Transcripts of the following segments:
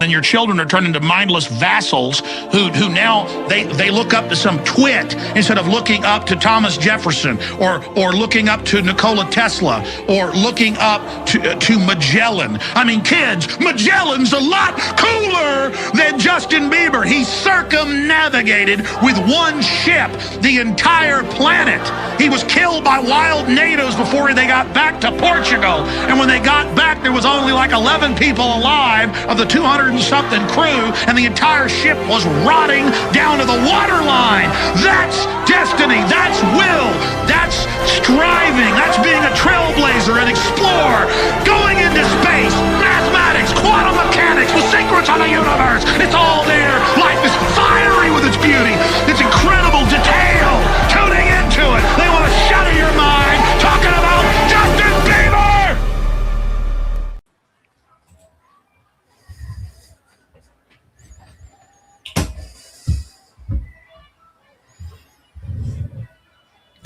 and your children are turned into mindless vassals who now they look up to some twit instead of looking up to Thomas Jefferson or looking up to Nikola Tesla or looking up to Magellan. I mean, kids, Magellan's a lot cooler than Justin Bieber. He circumnavigated with one ship the entire planet. He was killed by wild natives before they got back to Portugal. And when they got back, there was only like 11 people alive of the 200 and something crew, and the entire ship was rotting down to the waterline. That's destiny. That's will. That's striving. That's being a trailblazer, an explorer, going into space, mathematics, quantum mechanics, the secrets of the universe. It's all there. Life is fiery with its beauty, its incredible detail. Tuning into it. They want to shatter your mind talking about Justin Bieber.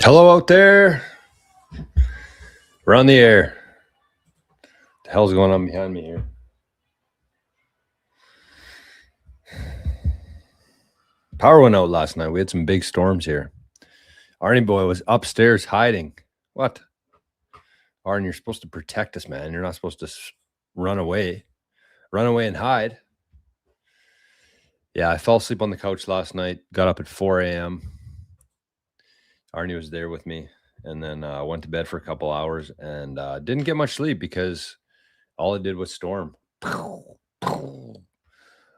Hello out there. We're on the air. What the hell's going on behind me here? Power went out last night. We had some big storms here. Arnie boy was upstairs hiding. What? Arnie, you're supposed to protect us, man. You're not supposed to run away. Run away and hide. Yeah, I fell asleep on the couch last night. Got up at 4 a.m. Arnie was there with me, and then went to bed for a couple hours and didn't get much sleep because all it did was storm.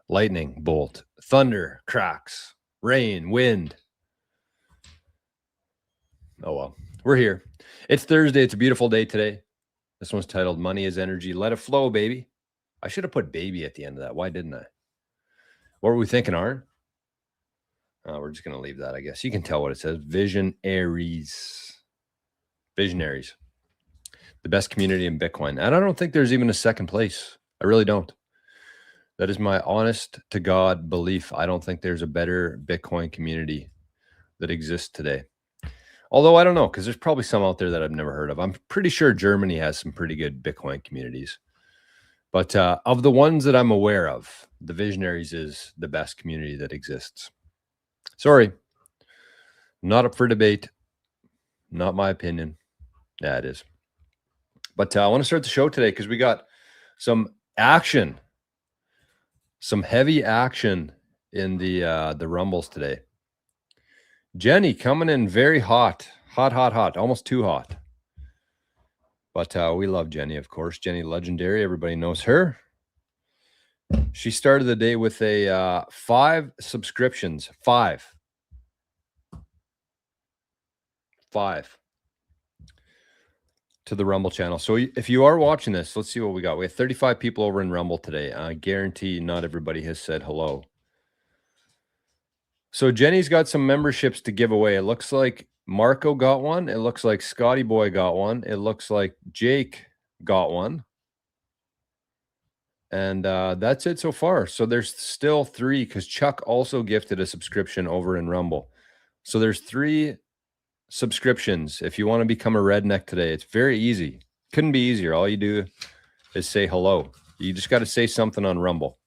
Lightning bolt, thunder, cracks, rain, wind. Oh, well, we're here. It's Thursday. It's a beautiful day today. This one's titled Money is Energy. Let it flow, baby. I should have put baby at the end of that. Why didn't I? What were we thinking, Arn? We're just going to leave that, I guess. You can tell what it says. Visionaries. Visionaries. The best community in Bitcoin. And I don't think there's even a second place. I really don't. That is my honest to God belief. I don't think there's a better Bitcoin community that exists today. Although I don't know, because there's probably some out there that I've never heard of. I'm pretty sure Germany has some pretty good Bitcoin communities. But of the ones that I'm aware of, the Visionaries is the best community that exists. Sorry, not up for debate. Not my opinion. Yeah, it is. But I want to start the show today because we got some action, some heavy action in the Rumbles today. Jenny coming in very hot, almost too hot. But we love Jenny, of course. Jenny Legendary, everybody knows her. She started the day with a 5 subscriptions. 5 to the Rumble channel. So if you are watching this, let's see what we got. We have 35 people over in Rumble today. I guarantee not everybody has said hello. So Jenny's got some memberships to give away. It looks like Marco got one. It looks like Scotty Boy got one. It looks like Jake got one. And that's it so far. So there's still 3 because Chuck also gifted a subscription over in Rumble. So there's 3 subscriptions. If you want to become a redneck today, it's very easy. Couldn't be easier. All you do is say hello. You just got to say something on Rumble.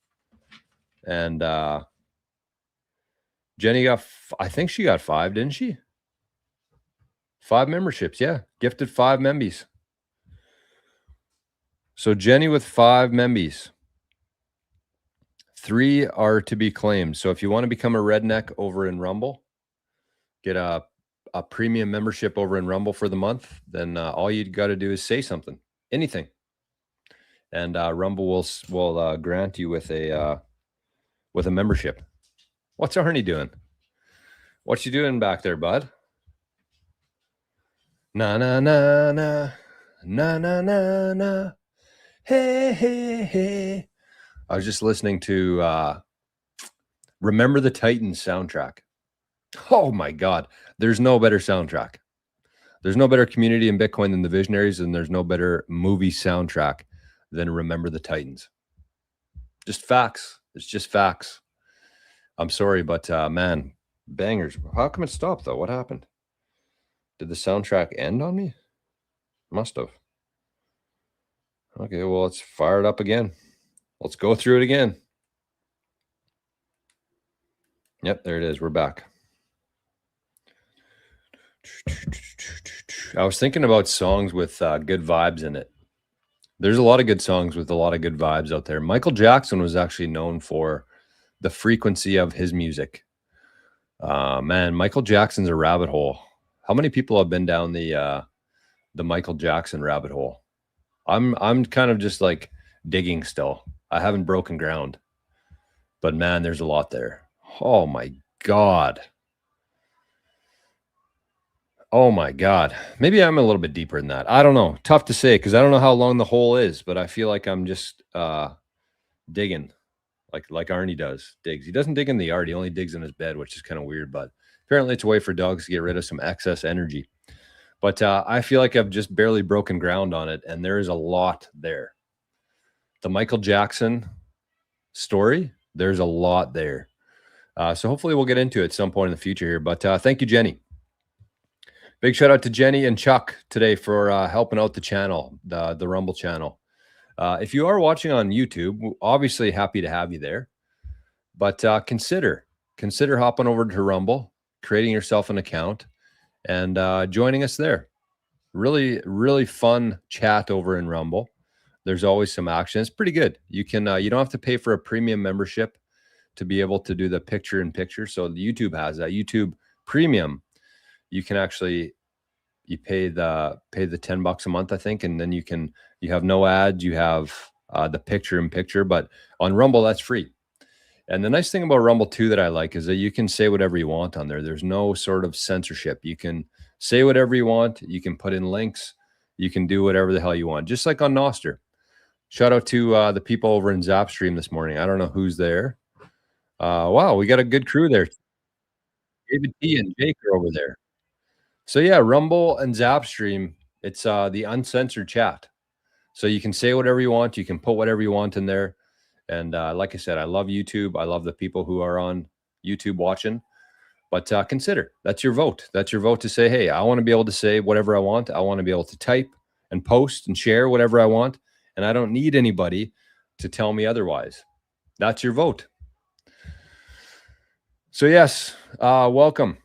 And Jenny got, I think she got 5, didn't she? 5 memberships. Yeah. Gifted 5 membies. So Jenny with 5 membies. 3 are to be claimed. So if you want to become a redneck over in Rumble, get a premium membership over in Rumble for the month, then all you got to do is say something, anything. And Rumble will grant you with a membership. What's Arnie doing? What you doing back there, bud? Na na na na na na na na. Hey hey hey. I was just listening to Remember the Titans soundtrack. Oh my God. There's no better soundtrack. There's no better community in Bitcoin than the Visionaries, and there's no better movie soundtrack than Remember the Titans. Just facts. It's just facts. I'm sorry, but man, bangers. How come it stopped though? What happened? Did the soundtrack end on me? Must have. Okay, well, let's fire it up again. Let's go through it again. Yep, there it is. We're back. I was thinking about songs with good vibes in it. There's a lot of good songs with a lot of good vibes out there. Michael Jackson was actually known for the frequency of his music. Man, Michael Jackson's a rabbit hole. How many people have been down the Michael Jackson rabbit hole? I'm kind of just like digging still. I haven't broken ground. But man, there's a lot there. Oh my God. Oh my God. Maybe I'm a little bit deeper than that. I don't know. Tough to say because I don't know how long the hole is, but I feel like I'm just digging like Arnie digs. He doesn't dig in the yard. He only digs in his bed, which is kind of weird, but apparently it's a way for dogs to get rid of some excess energy. But I feel like I've just barely broken ground on it, and there is a lot there. The Michael Jackson story, there's a lot there. So hopefully we'll get into it at some point in the future here. But thank you, Jenny. Big shout out to Jenny and Chuck today for helping out the channel, the Rumble channel. If you are watching on YouTube, obviously happy to have you there. But consider hopping over to Rumble, creating yourself an account, and joining us there. Really, really fun chat over in Rumble. There's always some action. It's pretty good. You can you don't have to pay for a premium membership to be able to do the picture-in-picture. So YouTube has that. YouTube Premium, you can actually pay the $10 a month, I think, and then you have no ads. You have the picture-in-picture, but on Rumble that's free. And the nice thing about Rumble too that I like is that you can say whatever you want on there. There's no sort of censorship. You can say whatever you want. You can put in links. You can do whatever the hell you want, just like on Nostr. Shout out to the people over in Zapstream this morning. I don't know who's there. Wow, we got a good crew there. David T and Jake are over there. So yeah, Rumble and Zapstream, it's the uncensored chat. So you can say whatever you want. You can put whatever you want in there. And like I said, I love YouTube. I love the people who are on YouTube watching. But consider, that's your vote. That's your vote to say, hey, I want to be able to say whatever I want. I want to be able to type and post and share whatever I want. And I don't need anybody to tell me otherwise. That's your vote. So yes, welcome.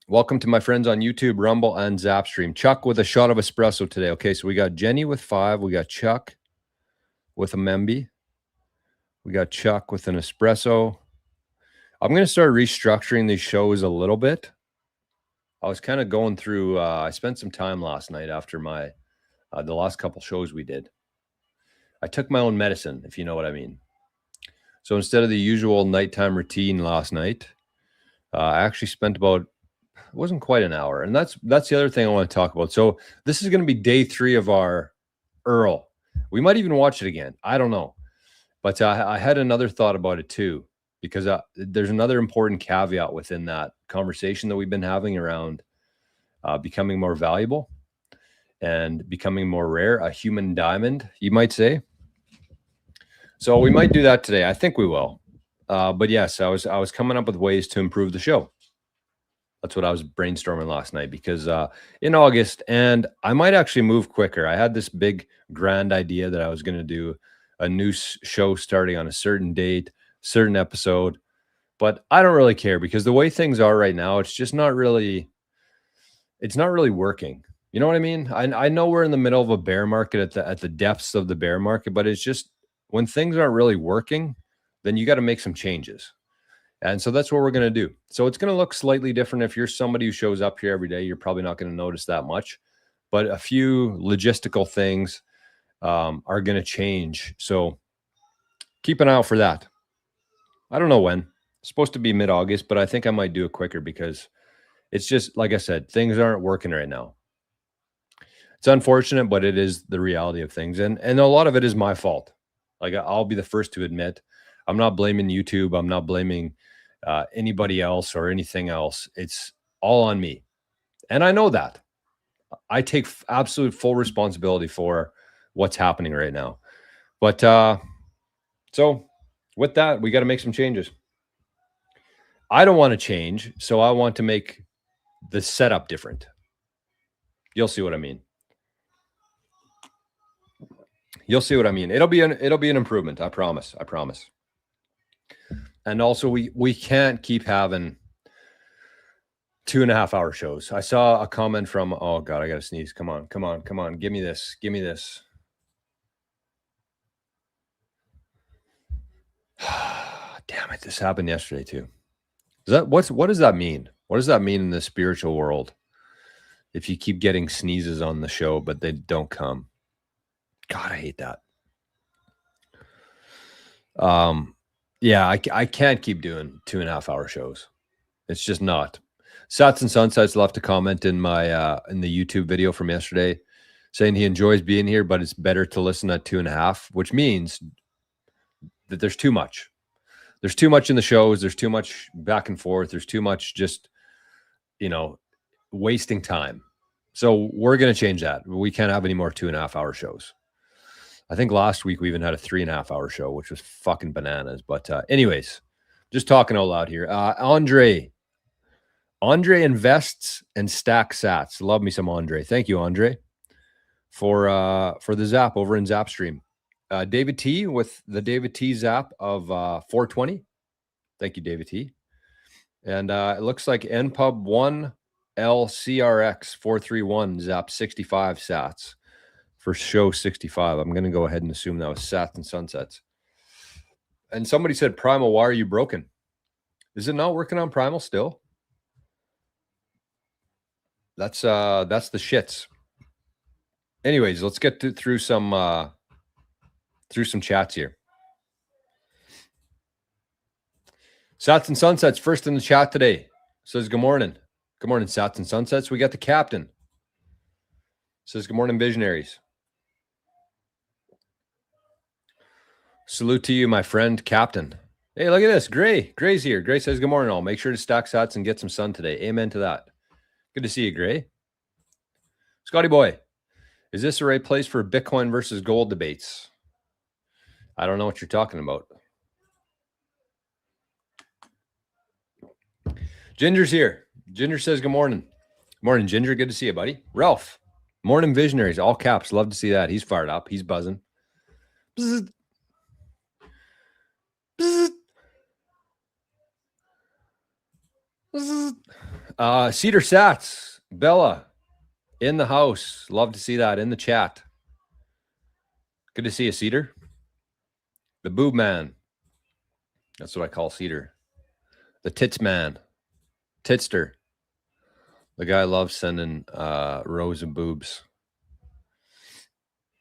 Welcome to my friends on YouTube, Rumble, and Zapstream. Chuck with a shot of espresso today. Okay, so we got Jenny with 5. We got Chuck with a Memby. We got Chuck with an espresso. I'm going to start restructuring these shows a little bit. I was kind of going through, I spent some time last night after my the last couple shows we did. I took my own medicine, if you know what I mean. So instead of the usual nighttime routine last night, I actually spent about, it wasn't quite an hour. And that's the other thing I want to talk about. So this is going to be day 3 of our Earl. We might even watch it again. I don't know. But I had another thought about it too, because there's another important caveat within that conversation that we've been having around becoming more valuable and becoming more rare, a human diamond, you might say. So we might do that today. I think we will. But yes, I was coming up with ways to improve the show. That's what I was brainstorming last night, because in August, and I might actually move quicker. I had this big grand idea that I was going to do a new show starting on a certain date, certain episode, but I don't really care, because the way things are right now, it's just not really working. You know what I mean? I know we're in the middle of a bear market at the depths of the bear market, but it's just when things aren't really working, then you got to make some changes. And so that's what we're going to do. So it's going to look slightly different. If you're somebody who shows up here every day, you're probably not going to notice that much, but a few logistical things are going to change. So keep an eye out for that. I don't know when. It's supposed to be mid-August, but I think I might do it quicker, because it's just, like I said, things aren't working right now. It's unfortunate, but it is the reality of things. And a lot of it is my fault. Like, I'll be the first to admit, I'm not blaming YouTube. I'm not blaming anybody else or anything else. It's all on me. And I know that. I take absolute full responsibility for what's happening right now. But so with that, we got to make some changes. I don't want to change, so I want to make the setup different. You'll see what I mean. You'll see what I mean. It'll be an improvement. I promise. And also we can't keep having 2.5 hour shows. I saw a comment from, oh God, I got to sneeze. Come on. Give me this. Damn it. This happened yesterday too. What does that mean? What does that mean in the spiritual world? If you keep getting sneezes on the show, but they don't come. God, I hate that. Yeah, I can't keep doing 2.5 hour shows. It's just not. Sats and Sunsets left a comment in my in the YouTube video from yesterday saying he enjoys being here, but it's better to listen at 2.5, which means that there's too much. There's too much in the shows. There's too much back and forth. There's too much just, wasting time. So we're going to change that. We can't have any more 2.5 hour shows. I think last week we even had a 3.5 hour show, which was fucking bananas. But anyways, just talking out loud here. Andre invests and stacks sats. Love me some Andre. Thank you, Andre, for the zap over in Zapstream. David T with the David T zap of 420. Thank you, David T. And it looks like NPub 1 LCRX 431 zap 65 sats for show 65. I'm going to go ahead and assume that was Sats and Sunsets. And somebody said, Primal, why are you broken? Is it not working on Primal still? That's the shits. Anyways, let's get through some chats here. Sats and Sunsets first in the chat today. Says good morning. Good morning, Sats and Sunsets. We got the captain. Says good morning, visionaries. Salute to you, my friend, captain. Hey, look at this. Gray's here. Gray says good morning all. Make sure to stack sats and get some sun today. Amen to that. Good to see you, Gray. Scotty boy, is this the right place for Bitcoin versus gold debates? I don't know what you're talking about. Ginger's here. Ginger says good morning. Morning, Ginger. Good to see you, buddy. Ralph, morning visionaries. All caps. Love to see that. He's fired up. He's buzzing. Bzz. Bzz. Bzz. Cedar Sats. Bella in the house. Love to see that in the chat. Good to see you, Cedar. The boob man. That's what I call Cedar. The tits man. Titster. The guy loves sending rows of boobs.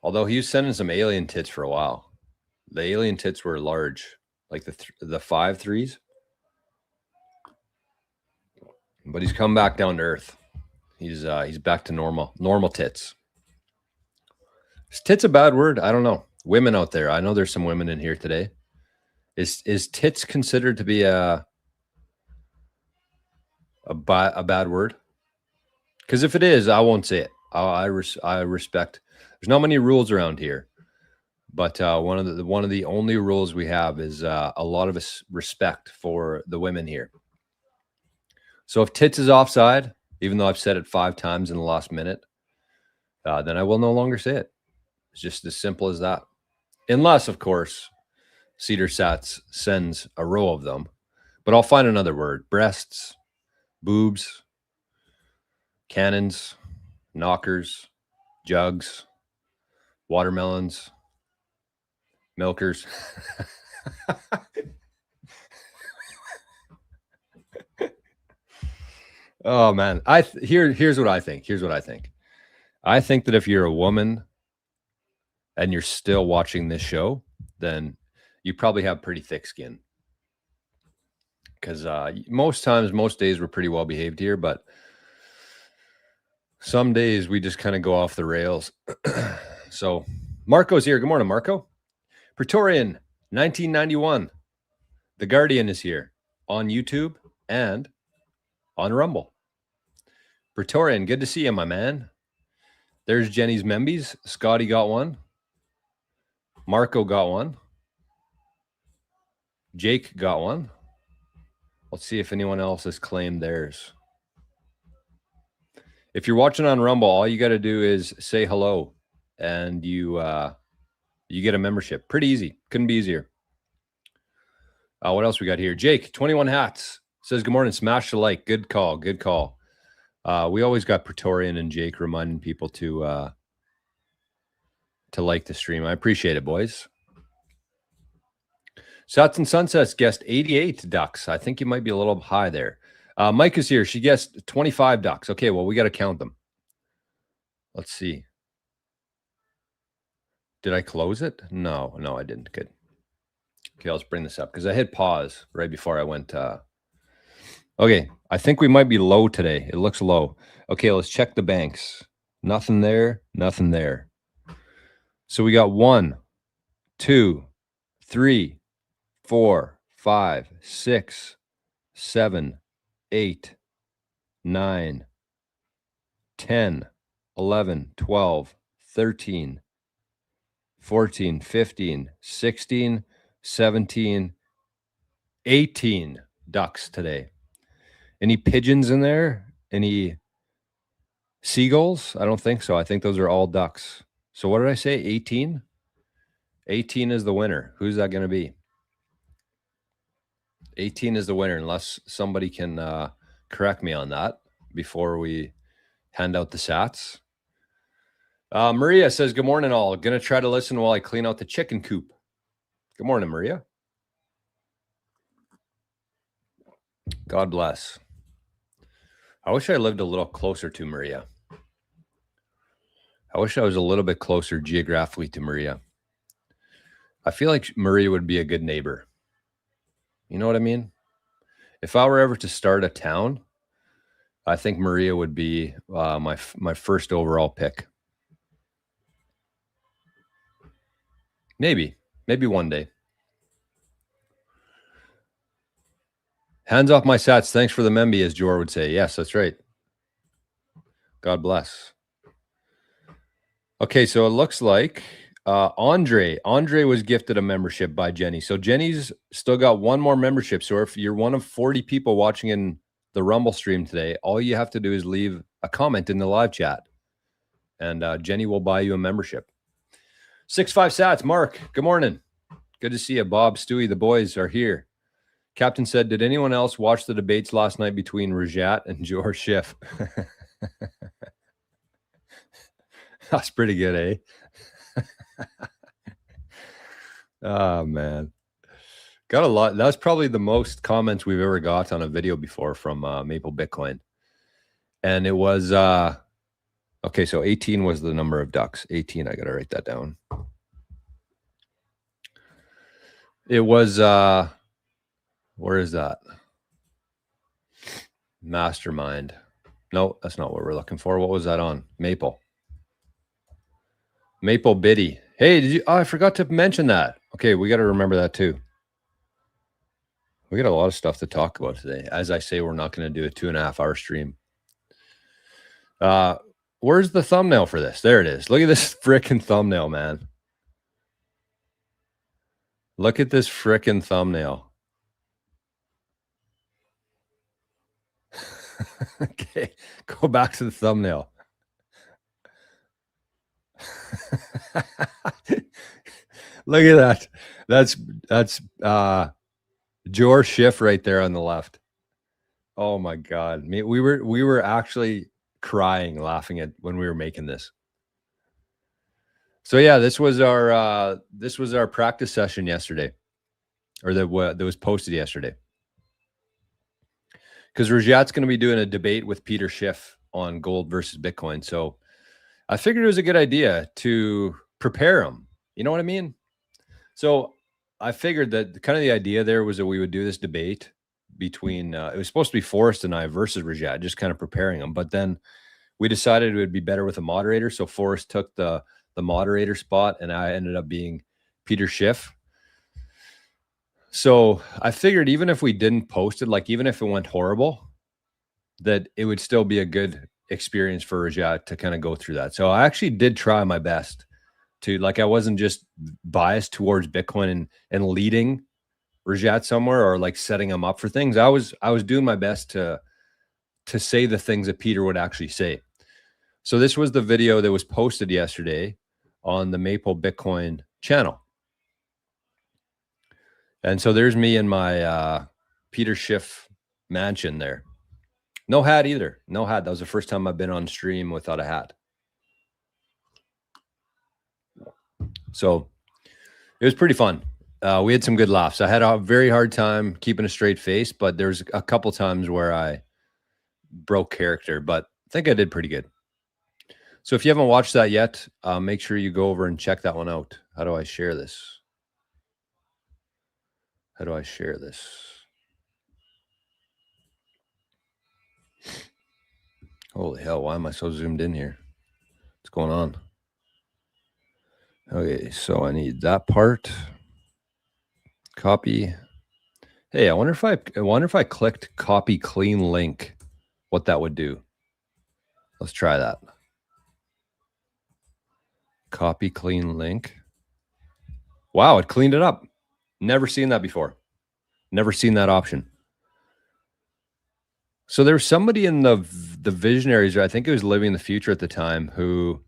Although he was sending some alien tits for a while. The alien tits were large, like the 5.3s. But he's come back down to earth. He's back to normal tits. Is tits a bad word? I don't know. Women out there. I know there's some women in here today. Is tits considered to be a bad word? Because if it is, I won't say it. I respect. There's not many rules around here, but one of the only rules we have is a lot of us respect for the women here. So if tits is offside, even though I've said it 5 times in the last minute, then I will no longer say it. It's just as simple as that. Unless, of course, Cedar Sats sends a row of them, but I'll find another word: breasts, boobs, cannons, knockers, jugs, watermelons, milkers. Oh man, here's what I think. I think that if you're a woman and you're still watching this show, then you probably have pretty thick skin. Because most days we're pretty well behaved here, but some days we just kind of go off the rails. So Marco's here. Good morning, Marco. Praetorian 1991. The Guardian is here on YouTube and on Rumble. Praetorian, good to see you, my man. There's Jenny's Membies. Scotty got one. Marco got one. Jake got one. Let's see if anyone else has claimed theirs. If you're watching on Rumble, all you got to do is say hello, and you get a membership. Pretty easy. Couldn't be easier. What else we got here? Jake, 21 hats, says, good morning. Smash the like. Good call. Good call. We always got Praetorian and Jake reminding people to like the stream. I appreciate it, boys. Sats and Sunsets guessed 88 ducks. I think you might be a little high there. Mike is here. She guessed 25 ducks. Okay, well, we got to count them. Let's see. Did I close it? No, I didn't. Good. Okay, let's bring this up because I hit pause right before I went. Okay, I think we might be low today. It looks low. Okay, let's check the banks. Nothing there, nothing there. So we got 1, 2, 3, 4, 5, 6, 7, 8, 9, 10, 11, 12, 13, 14, 15, 16, 17, 18 ducks today. Any pigeons in there? Any seagulls? I don't think so. I think those are all ducks. So what did I say? 18? 18 is the winner. Who's that going to be? 18 is the winner, unless somebody can correct me on that before we hand out the sats. Maria says, good morning, all. Going to try to listen while I clean out the chicken coop. Good morning, Maria. God bless. I wish I lived a little closer to Maria. I wish I was a little bit closer geographically to Maria. I feel like Maria would be a good neighbor. You know what I mean? If I were ever to start a town, I think Maria would be my first overall pick. Maybe one day. Hands off my sats. Thanks for the memby, as Jor would say. Yes, that's right. God bless. Okay, so it looks like Andre was gifted a membership by Jenny. So Jenny's still got one more membership. So if you're one of 40 people watching in the Rumble stream today, all you have to do is leave a comment in the live chat, and Jenny will buy you a membership. 6-5 sats. Mark, good morning. Good to see you. Bob, Stewie, the boys are here. Captain said, did anyone else watch the debates last night between Rajat and George Schiff? That's pretty good, eh? Oh, man. Got a lot. That's probably the most comments we've ever got on a video before from Maple Bitcoin. And it was, okay, so 18 was the number of ducks. 18, I got to write that down. It was, where is that? Mastermind. No, that's not what we're looking for. What was that on? Maple Biddy. Hey, did you? Oh, I forgot to mention that. Okay, we got to remember that too. We got a lot of stuff to talk about today. As I say, we're not going to do a 2.5-hour stream. Where's the thumbnail for this? There it is. Look at this frickin' thumbnail, man. Look at this frickin' thumbnail. Okay, go back to the thumbnail. Look at that. That's George Schiff right there on the left. Oh my God. We were actually crying laughing at when we were making this. So yeah, this was our practice session yesterday, or that was posted yesterday. Because Rajat's going to be doing a debate with Peter Schiff on gold versus Bitcoin. So I figured it was a good idea to prepare him. You know what I mean? So I figured that kind of the idea there was that we would do this debate between, it was supposed to be Forrest and I versus Rajat, just kind of preparing him. But then we decided it would be better with a moderator. So Forrest took the moderator spot and I ended up being Peter Schiff. So I figured even if we didn't post it, like even if it went horrible, that it would still be a good experience for Rajat to kind of go through that. So I actually did try my best to, like, I wasn't just biased towards Bitcoin and leading Rajat somewhere or like setting him up for things. I was doing my best to say the things that Peter would actually say. So this was the video that was posted yesterday on the Maple Bitcoin channel. And so there's me in my Peter Schiff mansion there. No hat either. No hat. That was the first time I've been on stream without a hat. So it was pretty fun. We had some good laughs. I had a very hard time keeping a straight face, but there's a couple times where I broke character, but I think I did pretty good. So if you haven't watched that yet, make sure you go over and check that one out. How do I share this? How do I share this? Holy hell, why am I so zoomed in here? What's going on? Okay, so I need that part. Copy. Hey, I wonder if I clicked copy clean link, what that would do. Let's try that. Copy clean link. Wow, it cleaned it up. Never seen that before. Never seen that option. So there was somebody in the visionaries, or I think it was Living in the Future at the time, who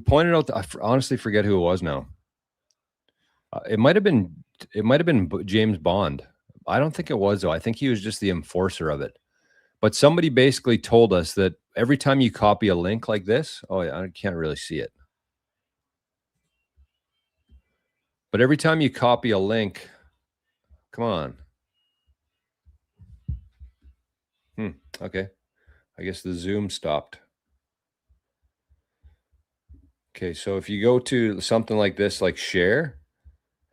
pointed out. I honestly forget who it was now. It might have been James Bond. I don't think it was though. I think he was just the enforcer of it. But somebody basically told us that every time you copy a link like this, oh yeah, I can't really see it. But every time you copy a link, come on. Okay. I guess the Zoom stopped. Okay, so if you go to something like this, like share,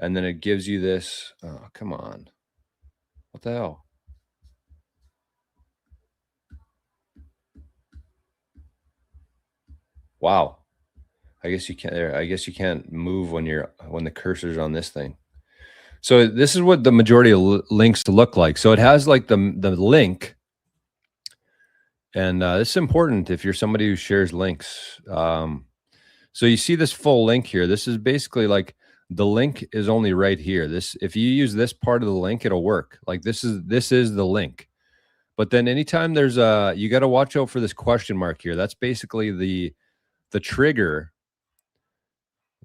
and then it gives you this. Oh, come on. What the hell? Wow. I guess you can't move when the cursor's on this thing. So this is what the majority of links look like. So it has like the link. And this is important if you're somebody who shares links. So you see this full link here. This is basically like the link is only right here. If you use this part of the link, it'll work. Like this is the link. But then anytime there's you got to watch out for this question mark here. That's basically the trigger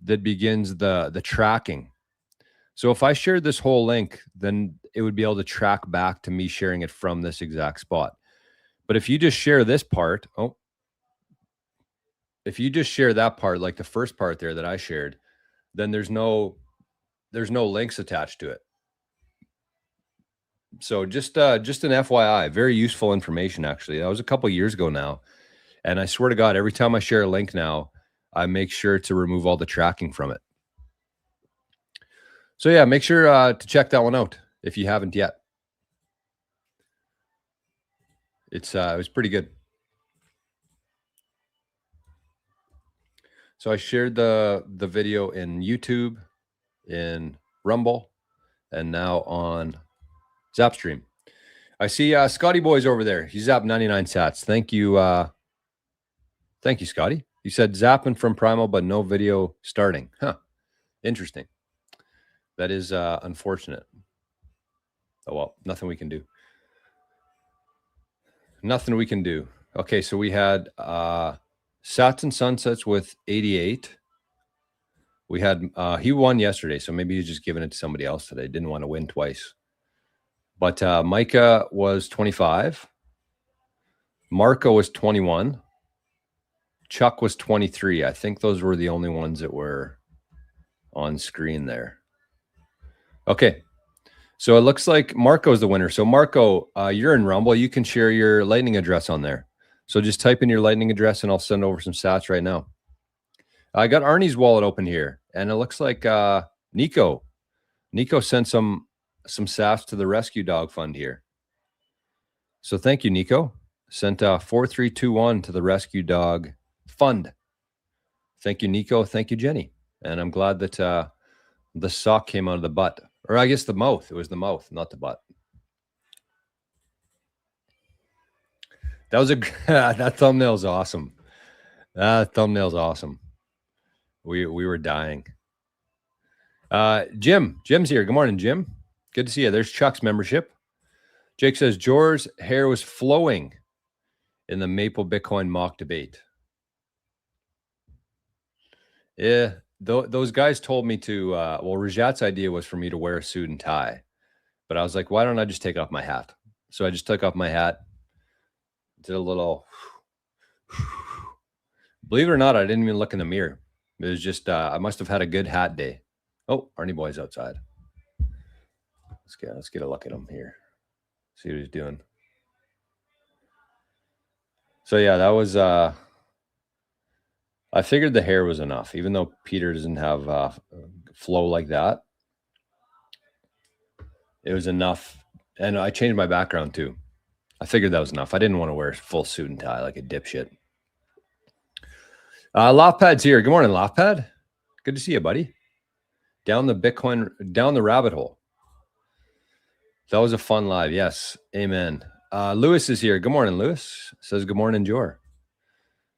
that begins the tracking. So if I shared this whole link, then it would be able to track back to me sharing it from this exact spot. But if you just share this part, if you just share that part, like the first part there that I shared, then there's no links attached to it. So just an FYI, very useful information, actually. That was a couple years ago now. And I swear to God, every time I share a link now, I make sure to remove all the tracking from it. So yeah, make sure to check that one out if you haven't yet. It was pretty good. So I shared the video in YouTube, in Rumble, and now on Zapstream. I see Scotty Boy's over there. He's zapped 99 sats. Thank you, Scotty. You said zapping from Primal, but no video starting. Huh. Interesting. That is unfortunate. Oh, well, nothing we can do. Nothing we can do. Okay, so we had Sats and Sunsets with 88. We had, he won yesterday, so maybe he's just giving it to somebody else today. Didn't want to win twice. But Micah was 25. Marco was 21. Chuck was 23. I think those were the only ones that were on screen there. Okay. So it looks like Marco's the winner. So Marco, you're in Rumble. You can share your Lightning address on there. So just type in your Lightning address and I'll send over some sats right now. I got Arnie's wallet open here, and it looks like Nico sent some sats to the Rescue Dog Fund here. So thank you, Nico. Sent 4321 to the Rescue Dog Fund. Thank you, Nico. Thank you, Jenny. And I'm glad that the sock came out of the butt. Or I guess the mouth. It was the mouth, not the butt. That was that thumbnail's awesome. That thumbnail's awesome. We were dying. Jim's here. Good morning, Jim. Good to see you. There's Chuck's membership. Jake says George's hair was flowing in the Maple Bitcoin mock debate. Yeah, those guys told me to, Rajat's idea was for me to wear a suit and tie, but I was like, why don't I just take off my hat? So I just took off my hat, did a little, believe it or not, I didn't even look in the mirror. It was just, I must have had a good hat day. Oh, Arnie Boy's outside. Let's get a look at him here. See what he's doing. So yeah, that was, I figured the hair was enough, even though Peter doesn't have flow like that. It was enough. And I changed my background too. I figured that was enough. I didn't want to wear a full suit and tie like a dipshit. Laughpad's here. Good morning, Laughpad. Good to see you, buddy. Down the rabbit hole. That was a fun live. Yes. Amen. Lewis is here. Good morning, Lewis. Says good morning, Jor.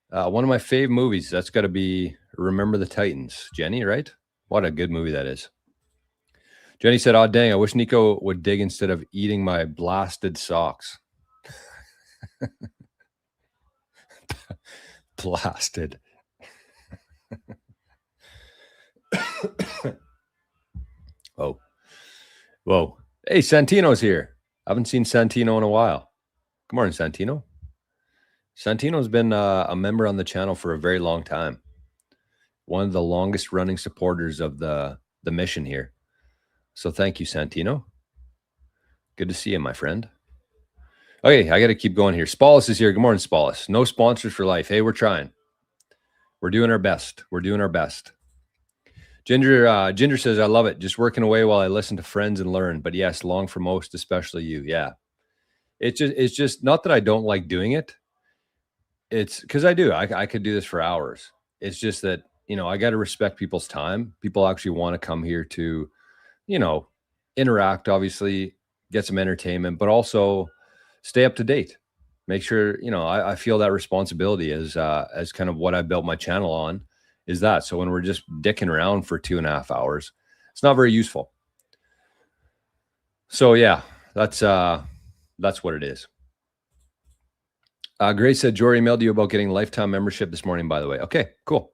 One of my fave movies. That's got to be Remember the Titans. Jenny, right? What a good movie that is. Jenny said, oh, dang, I wish Nico would dig instead of eating my blasted socks. Blasted. Oh. Whoa. Hey, Santino's here. I haven't seen Santino in a while. Good morning, Santino. Santino's been a member on the channel for a very long time. One of the longest running supporters of the mission here. So thank you, Santino. Good to see you, my friend. Okay, I got to keep going here. Spallis is here. Good morning, Spallis. No sponsors for life. Hey, we're trying. We're doing our best. We're doing our best. Ginger says, I love it. Just working away while I listen to friends and learn. But yes, long for most, especially you. Yeah. It's just not that I don't like doing it. It's because I do. I could do this for hours. It's just that, I got to respect people's time. People actually want to come here to, interact, obviously, get some entertainment, but also stay up to date. Make sure, I feel that responsibility as kind of what I built my channel on is that. So when we're just dicking around for 2.5 hours, it's not very useful. So yeah, that's what it is. Grace said, Jory emailed you about getting lifetime membership this morning, by the way. Okay, cool.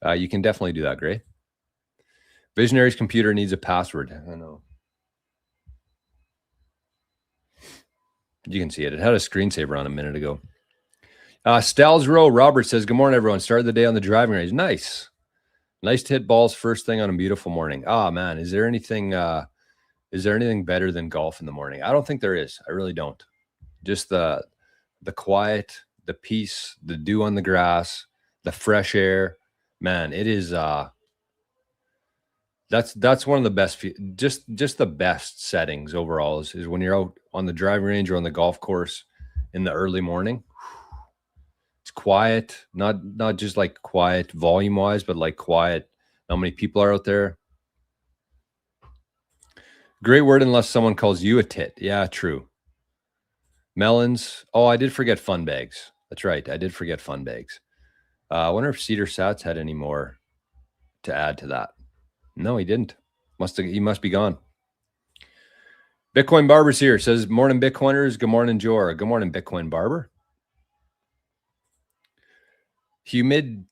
You can definitely do that, Gray. Visionary's computer needs a password. I know. You can see it. It had a screensaver on a minute ago. Styles Row, Robert says, good morning, everyone. Started the day on the driving range. Nice. Nice to hit balls first thing on a beautiful morning. Ah, man, is there anything better than golf in the morning? I don't think there is. I really don't. Just the quiet, the peace, the dew on the grass, the fresh air. Man, it is that's one of the best, just the best settings overall is when you're out on the driving range or on the golf course in the early morning. It's quiet, not just like quiet volume wise, but like quiet. How many people are out there? Great word unless someone calls you a tit. Yeah, true. Melons. Oh, I did forget fun bags. That's right. I did forget fun bags. I wonder if Cedar Sats had any more to add to that. No, he didn't. He must be gone. Bitcoin Barber's here. Says, morning, Bitcoiners. Good morning, Jora. Good morning, Bitcoin Barber. Humid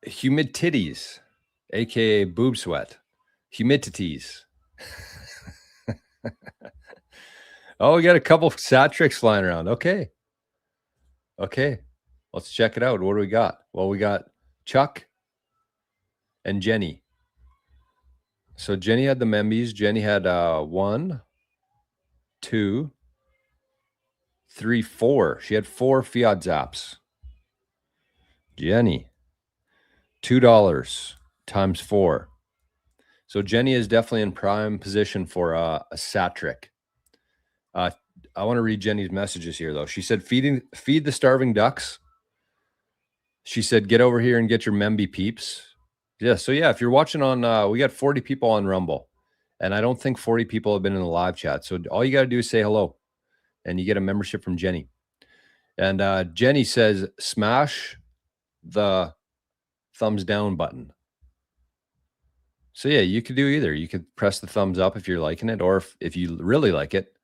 titties, aka boob sweat. Humidities. Oh, we got a couple of sat tricks flying around. Okay. Let's check it out. What do we got? Well, we got Chuck and Jenny. So Jenny had the membies. Jenny had 1, 2, 3, 4. She had 4 fiat zaps. Jenny, $2 times 4. So Jenny is definitely in prime position for a sat trick. I want to read Jenny's messages here, though. She said, feed the starving ducks. She said, get over here and get your memby peeps. Yeah, so yeah, if you're watching on, we got 40 people on Rumble, and I don't think 40 people have been in the live chat. So all you got to do is say hello, and you get a membership from Jenny. And Jenny says, smash the thumbs down button. So yeah, you could do either. You could press the thumbs up if you're liking it, or if you really like it,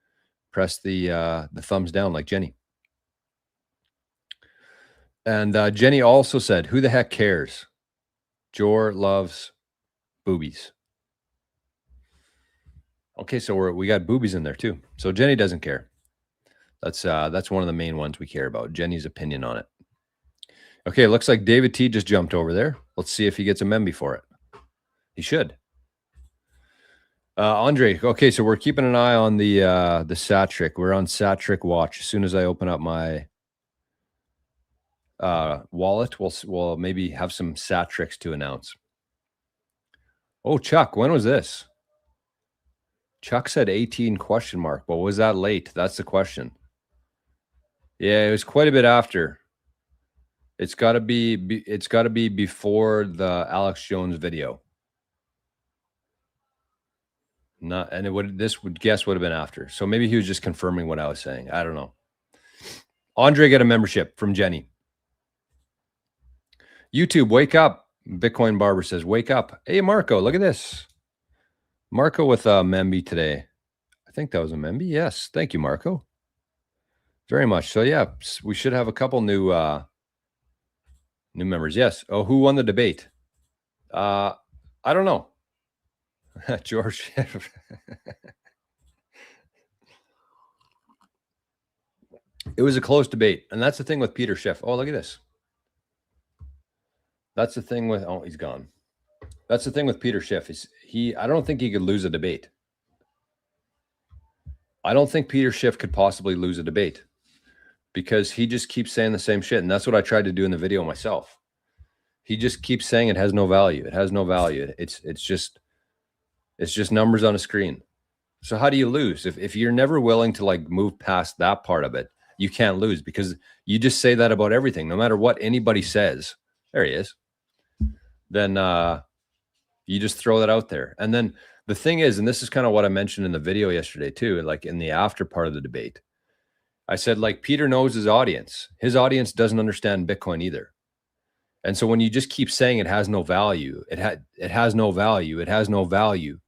press the thumbs down like Jenny. And Jenny also said, who the heck cares? Jor loves boobies. Okay, so we got boobies in there too. So Jenny doesn't care. That's one of the main ones we care about. Jenny's opinion on it. Okay, it looks like David T just jumped over there. Let's see if he gets a Memby for it. He should. Andre, okay, so we're keeping an eye on the Satric. We're on Satric watch. As soon as I open up my wallet, we'll maybe have some Satrics to announce. Oh, Chuck, when was this? Chuck said 18 question mark, but was that late? That's the question. Yeah, it was quite a bit after. It's got to be before the Alex Jones video. Not, and would have been after. So maybe he was just confirming what I was saying. I don't know. Andre got a membership from Jenny. YouTube, wake up. Bitcoin Barber says, wake up. Hey, Marco, look at this. Marco with a Memby today. I think that was a Memby. Yes. Thank you, Marco. Very much. So yeah, we should have a couple new members. Yes. Oh, who won the debate? I don't know. George. It was a close debate. And that's the thing with Peter Schiff. Oh, look at this. That's the thing with, oh, he's gone. That's the thing with Peter Schiff. I don't think he could lose a debate. I don't think Peter Schiff could possibly lose a debate because he just keeps saying the same shit. And that's what I tried to do in the video myself. He just keeps saying it has no value. It has no value. It's just numbers on a screen. So how do you lose? If you're never willing to like move past that part of it, you can't lose because you just say that about everything. No matter what anybody says, there he is. Then you just throw that out there. And then the thing is, and this is kind of what I mentioned in the video yesterday too, like in the after part of the debate, I said, like, Peter knows his audience. His audience doesn't understand Bitcoin either. And so when you just keep saying it has no value, it has no value, it has no value,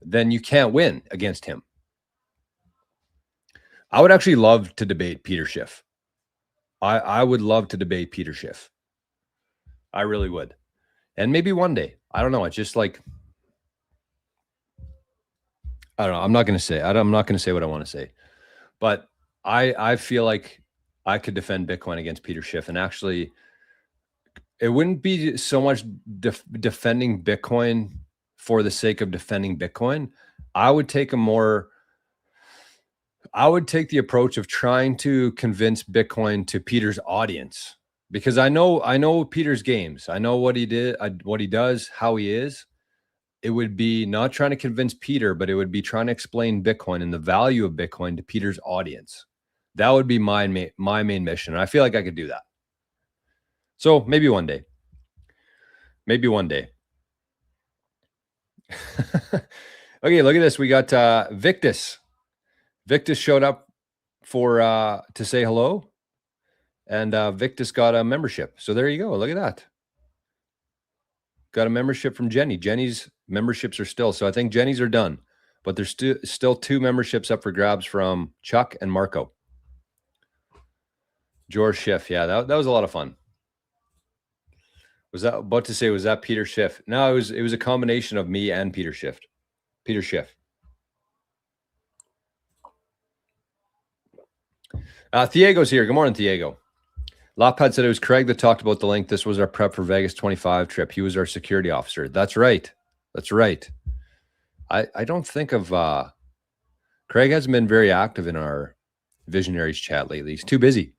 then you can't win against him. I would actually love to debate Peter Schiff. I would love to debate Peter Schiff. I really would. And maybe one day. I don't know. It's just like, I don't know. I'm not going to say what I want to say. But I feel like I could defend Bitcoin against Peter Schiff. And actually, it wouldn't be so much defending Bitcoin for the sake of defending Bitcoin. I would take the approach of trying to convince Bitcoin to Peter's audience, because I know Peter's games. I know what he did, what he does, how he is. It would be not trying to convince Peter, but it would be trying to explain Bitcoin and the value of Bitcoin to Peter's audience. That would be my main mission. And I feel like I could do that. So maybe one day. Maybe one day. Okay, look at this. We got Victus. Victus showed up to say hello. And Victus got a membership. So there you go. Look at that. Got a membership from Jenny. Jenny's memberships are still. So I think Jenny's are done. But there's still 2 memberships up for grabs from Chuck and Marco. George Schiff. Yeah, that was a lot of fun. Was that Peter Schiff? No, it was a combination of me and Peter Schiff. Peter Schiff. Thiego's here. Good morning, Thiego. Lopad said it was Craig that talked about the link. This was our prep for Vegas 25 trip. He was our security officer. That's right. That's right. I don't think of Craig hasn't been very active in our Visionaries chat lately. He's too busy.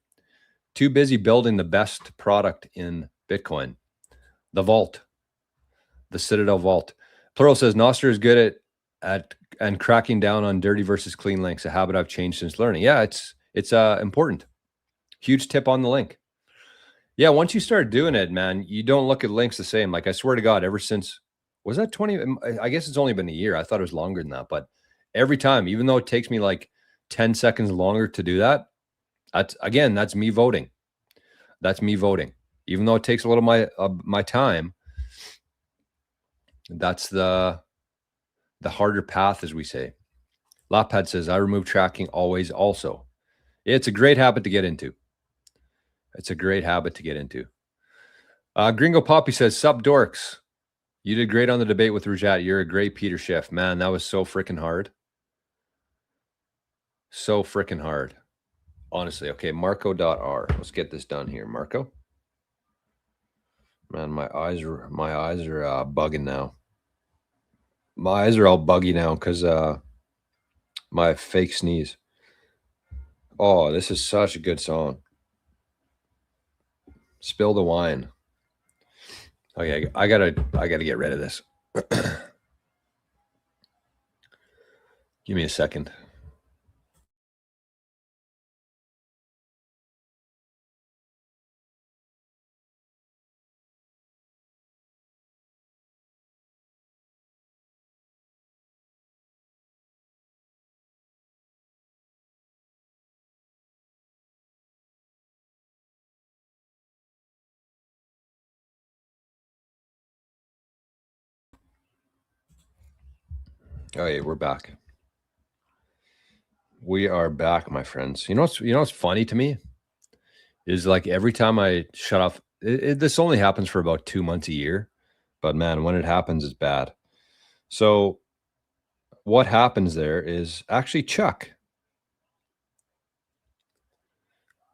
Too busy building the best product in Bitcoin. The vault. The Citadel vault. Plural says Nostr is good at and cracking down on dirty versus clean links, a habit I've changed since learning. Yeah, it's important. Huge tip on the link. Yeah, once you start doing it, man, you don't look at links the same. Like, I swear to God, ever since, was that 20? I guess it's only been a year. I thought it was longer than that. But every time, even though it takes me like 10 seconds longer to do that, that's me voting. That's me voting. Even though it takes a little of my time, that's the harder path, as we say. Lapad says, I remove tracking always also. It's a great habit to get into. It's a great habit to get into. Gringo Poppy says, sup dorks. You did great on the debate with Rajat. You're a great Peter Schiff. Man, that was so freaking hard. So freaking hard. Honestly. Okay, Marco.r. Let's get this done here. Marco. Man, my eyes are bugging now. My eyes are all buggy now because my fake sneeze. Oh, this is such a good song. Spill the wine. Okay, I gotta get rid of this. Give me a second. Oh yeah, we're back. We are back, my friends. You know what's funny to me is like every time I shut off. This only happens for about 2 months a year, but man, when it happens, it's bad. So what happens there is actually Chuck.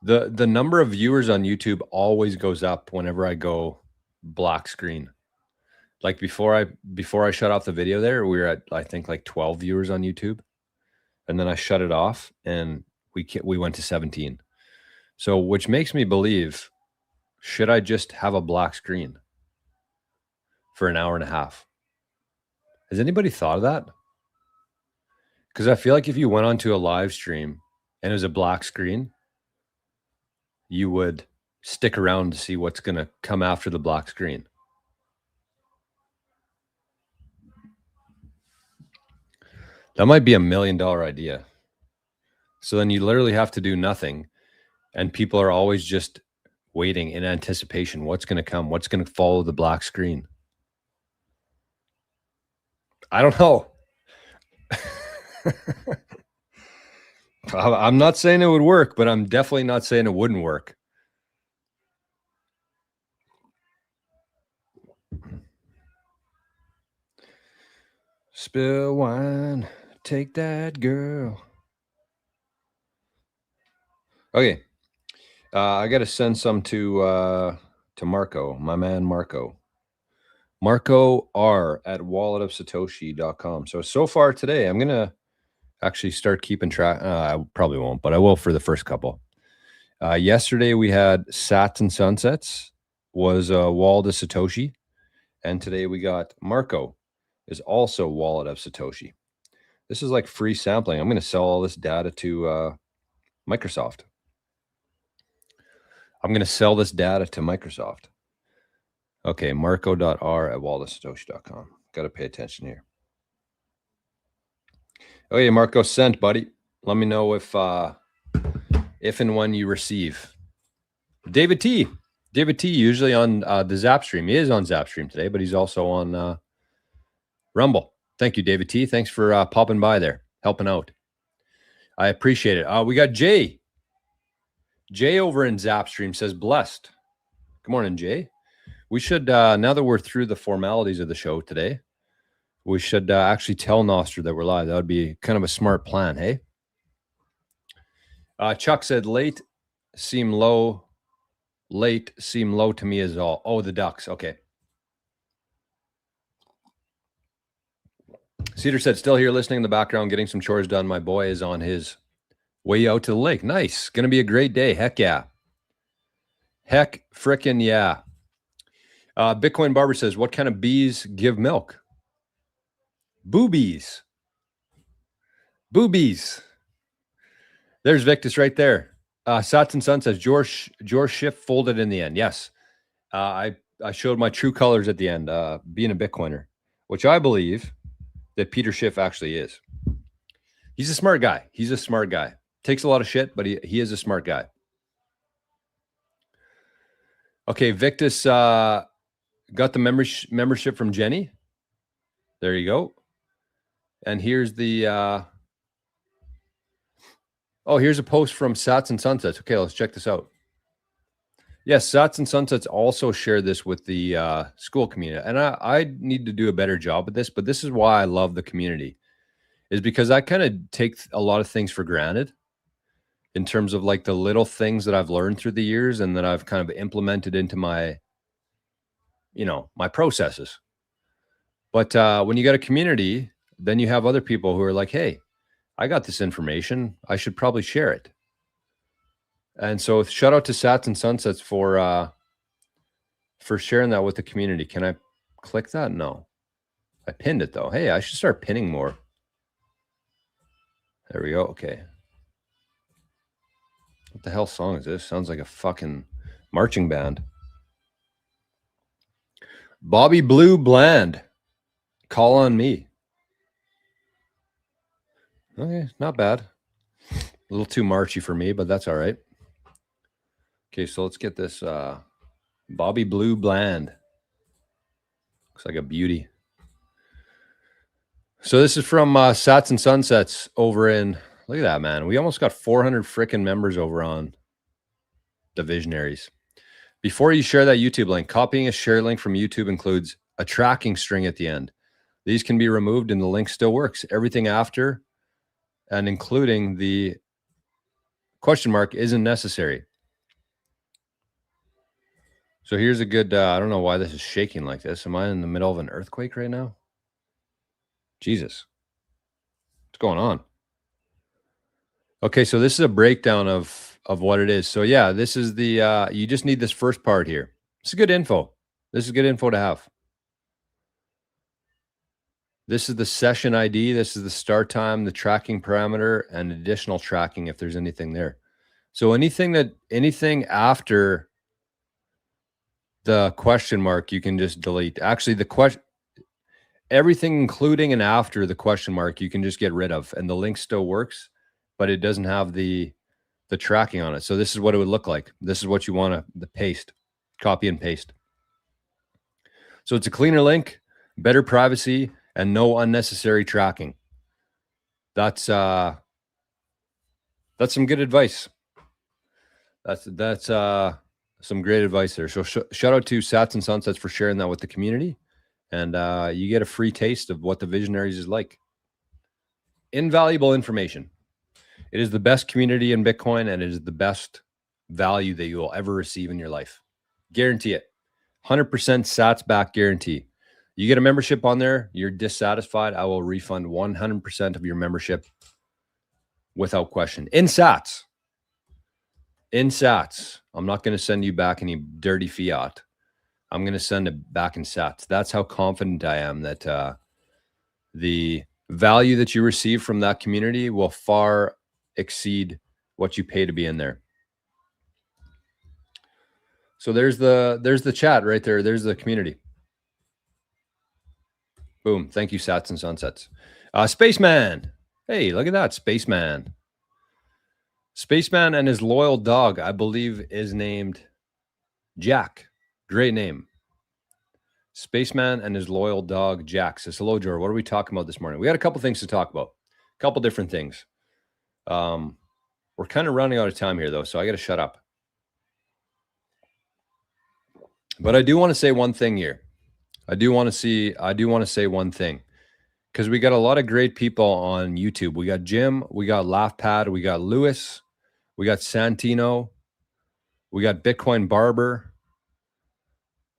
The number of viewers on YouTube always goes up whenever I go black screen. Like before I shut off the video there, we were at I think like 12 viewers on YouTube, and then I shut it off and we went to 17. So which makes me believe, should I just have a black screen for an hour and a half? Has anybody thought of that? Because I feel like if you went onto a live stream and it was a black screen, you would stick around to see what's going to come after the black screen. That might be $1 million idea. So then you literally have to do nothing, and people are always just waiting in anticipation. What's going to come? What's going to follow the black screen? I don't know. I'm not saying it would work, but I'm definitely not saying it wouldn't work. Spill wine, take that girl. Okay. I got to send some to Marco, my man Marco. Marco R at walletofsatoshi.com. So far today, I'm going to actually start keeping track. I probably won't, but I will for the first couple. Yesterday we had Sats and Sunsets was Wallet of Satoshi. And today we got Marco is also Wallet of Satoshi. This is like free sampling. I'm going to sell all this data to Microsoft. I'm going to sell this data to Microsoft. Okay, marco.r at walletofsatoshi.com. Got to pay attention here. Oh yeah, Marco, sent, buddy. Let me know if and when you receive. David T, usually on the Zap stream. He is on Zap stream today, but he's also on Rumble. Thank you, David T. Thanks for popping by there, helping out. I appreciate it. We got Jay. Jay over in Zap stream says blessed. Good morning, Jay. We should, now that we're through the formalities of the show today, we should actually tell Nostr that we're live. That would be kind of a smart plan, hey? Chuck said late seem low to me as all. Oh, the Ducks. Okay. Cedar said, still here listening in the background, getting some chores done. My boy is on his way out to the lake. Nice. Going to be a great day. Heck yeah. Heck frickin' yeah. Bitcoin Barber says, what kind of bees give milk? Boobies. Boobies. There's Victus right there. Sats and Sun says, George Schiff folded in the end. Yes. I showed my true colors at the end, being a Bitcoiner, which I believe that Peter Schiff actually is. He's a smart guy. Takes a lot of shit, but he is a smart guy. Okay, Victus got the membership from Jenny. There you go. And here's the here's a post from Sats and Sunsets. Okay, let's check this out. Yes, Sats and Sunsets also share this with the school community. And I need to do a better job at this, but this is why I love the community, is because I kind of take a lot of things for granted in terms of like the little things that I've learned through the years and that I've kind of implemented into my, my processes. But when you got a community, then you have other people who are like, hey, I got this information. I should probably share it. And so shout out to Sats and Sunsets for sharing that with the community. Can I click that? No. I pinned it though. Hey, I should start pinning more. There we go. Okay. What the hell song is this? Sounds like a fucking marching band. Bobby Blue Bland. Call on Me. Okay, not bad. A little too marchy for me, but that's all right. Okay, so let's get this Bobby Blue Bland. Looks like a beauty. So this is from Sats and Sunsets over in, look at that, man. We almost got 400 freaking members over on the Visionaries. Before you share that YouTube link, copying a share link from YouTube includes a tracking string at the end. These can be removed and the link still works. Everything after and including the question mark isn't necessary. So here's a good, I don't know why this is shaking like this. Am I in the middle of an earthquake right now? Jesus. What's going on? Okay, so this is a breakdown of what it is. So yeah, this is the, you just need this first part here. This is good info. This is good info to have. This is the session ID. This is the start time, the tracking parameter, and additional tracking if there's anything there. So anything after the question mark, you can just delete. Actually, everything including and after the question mark, you can just get rid of, and the link still works, but it doesn't have the tracking on it. So this is what it would look like. This is what you want to paste, copy and paste. So it's a cleaner link, better privacy, and no unnecessary tracking. That's some good advice. That's some great advice there. So shout out to Sats and Sunsets for sharing that with the community. And you get a free taste of what the Visionaries is like. Invaluable information. It is the best community in Bitcoin, and it is the best value that you will ever receive in your life. Guarantee it. 100% Sats back guarantee. You get a membership on there, you're dissatisfied, I will refund 100% of your membership without question. In Sats. In Sats. I'm not going to send you back any dirty fiat. I'm going to send it back in Sats. That's how confident I am that the value that you receive from that community will far exceed what you pay to be in there. So there's the chat right there. There's the community. Boom. Thank you, Sats and Sunsets. Spaceman. Hey, look at that. Spaceman. Spaceman and his loyal dog, I believe, is named Jack. Great name. Spaceman and his loyal dog, Jack, says, hello, Joe. What are we talking about this morning? We got a couple things to talk about. A couple different things. We're kind of running out of time here, though, so I got to shut up. But I do want to say one thing here. I do want to say one thing, because we got a lot of great people on YouTube. We got Jim, we got LaughPad, we got Lewis, we got Santino, we got Bitcoin Barber,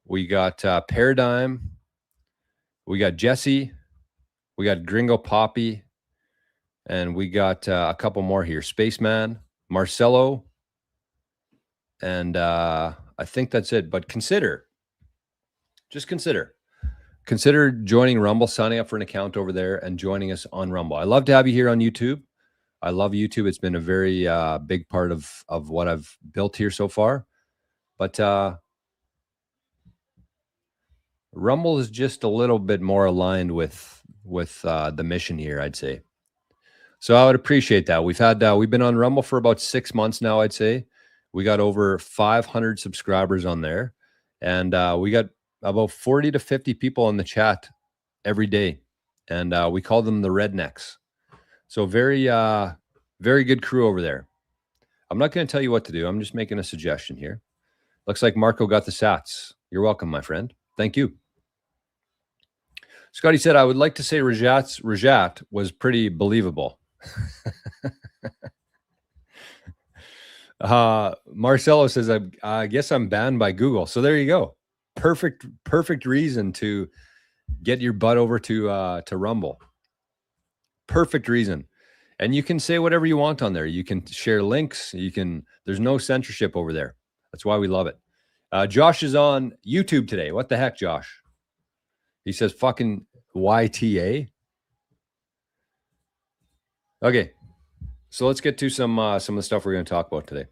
we got Paradigm, we got Jesse, we got Gringo Poppy, and we got a couple more here. Spaceman, Marcelo, and I think that's it. But consider joining Rumble, signing up for an account over there and joining us on Rumble. I love to have you here on YouTube. I love YouTube. It's been a very big part of what I've built here so far. But Rumble is just a little bit more aligned with the mission here, I'd say. So I would appreciate that. We've been on Rumble for about 6 months now, I'd say. We got over 500 subscribers on there, and we got about 40 to 50 people in the chat every day, and we call them the Rednecks. So very good crew over there. I'm not going to tell you what to do. I'm just making a suggestion here. Looks like Marco got the sats. You're welcome, my friend. Thank you. Scotty said, I would like to say Rajat was pretty believable. Marcelo says, I guess I'm banned by Google. So there you go. Perfect reason to get your butt over to Rumble. Perfect reason. And you can say whatever you want on there. You can share links. There's no censorship over there. That's why we love it. Josh is on YouTube today. What the heck, Josh? He says fucking YTA. Okay. So let's get to some of the stuff we're going to talk about today.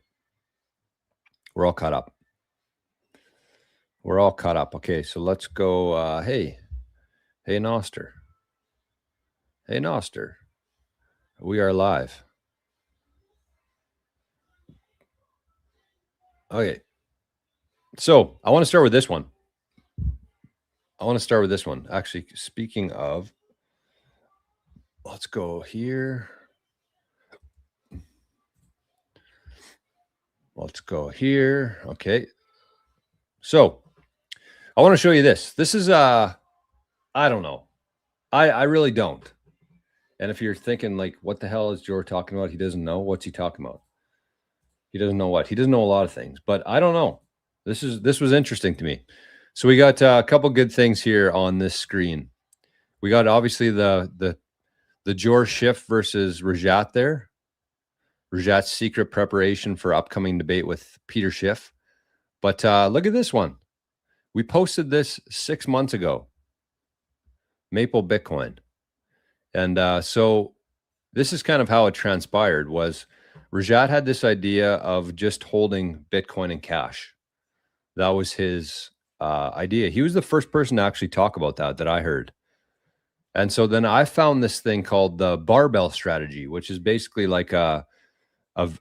We're all caught up. Okay, so let's go. Hey, Noster. Hey, Noster. We are live. Okay. So I want to start with this one. Actually, speaking of, let's go here. Okay. So I want to show you this. This is, I don't know. I really don't. And if you're thinking like, what the hell is Joe talking about? He doesn't know. What's he talking about? He doesn't know what? He doesn't know a lot of things, but I don't know. This was interesting to me. So we got a couple good things here on this screen. We got obviously the Jor Schiff versus Rajat there. Rajat's secret preparation for upcoming debate with Peter Schiff. But look at this one. We posted this 6 months ago. Maple Bitcoin. And so this is kind of how it transpired was Rajat had this idea of just holding Bitcoin in cash. That was his idea. He was the first person to actually talk about that I heard. And so then I found this thing called the barbell strategy, which is basically like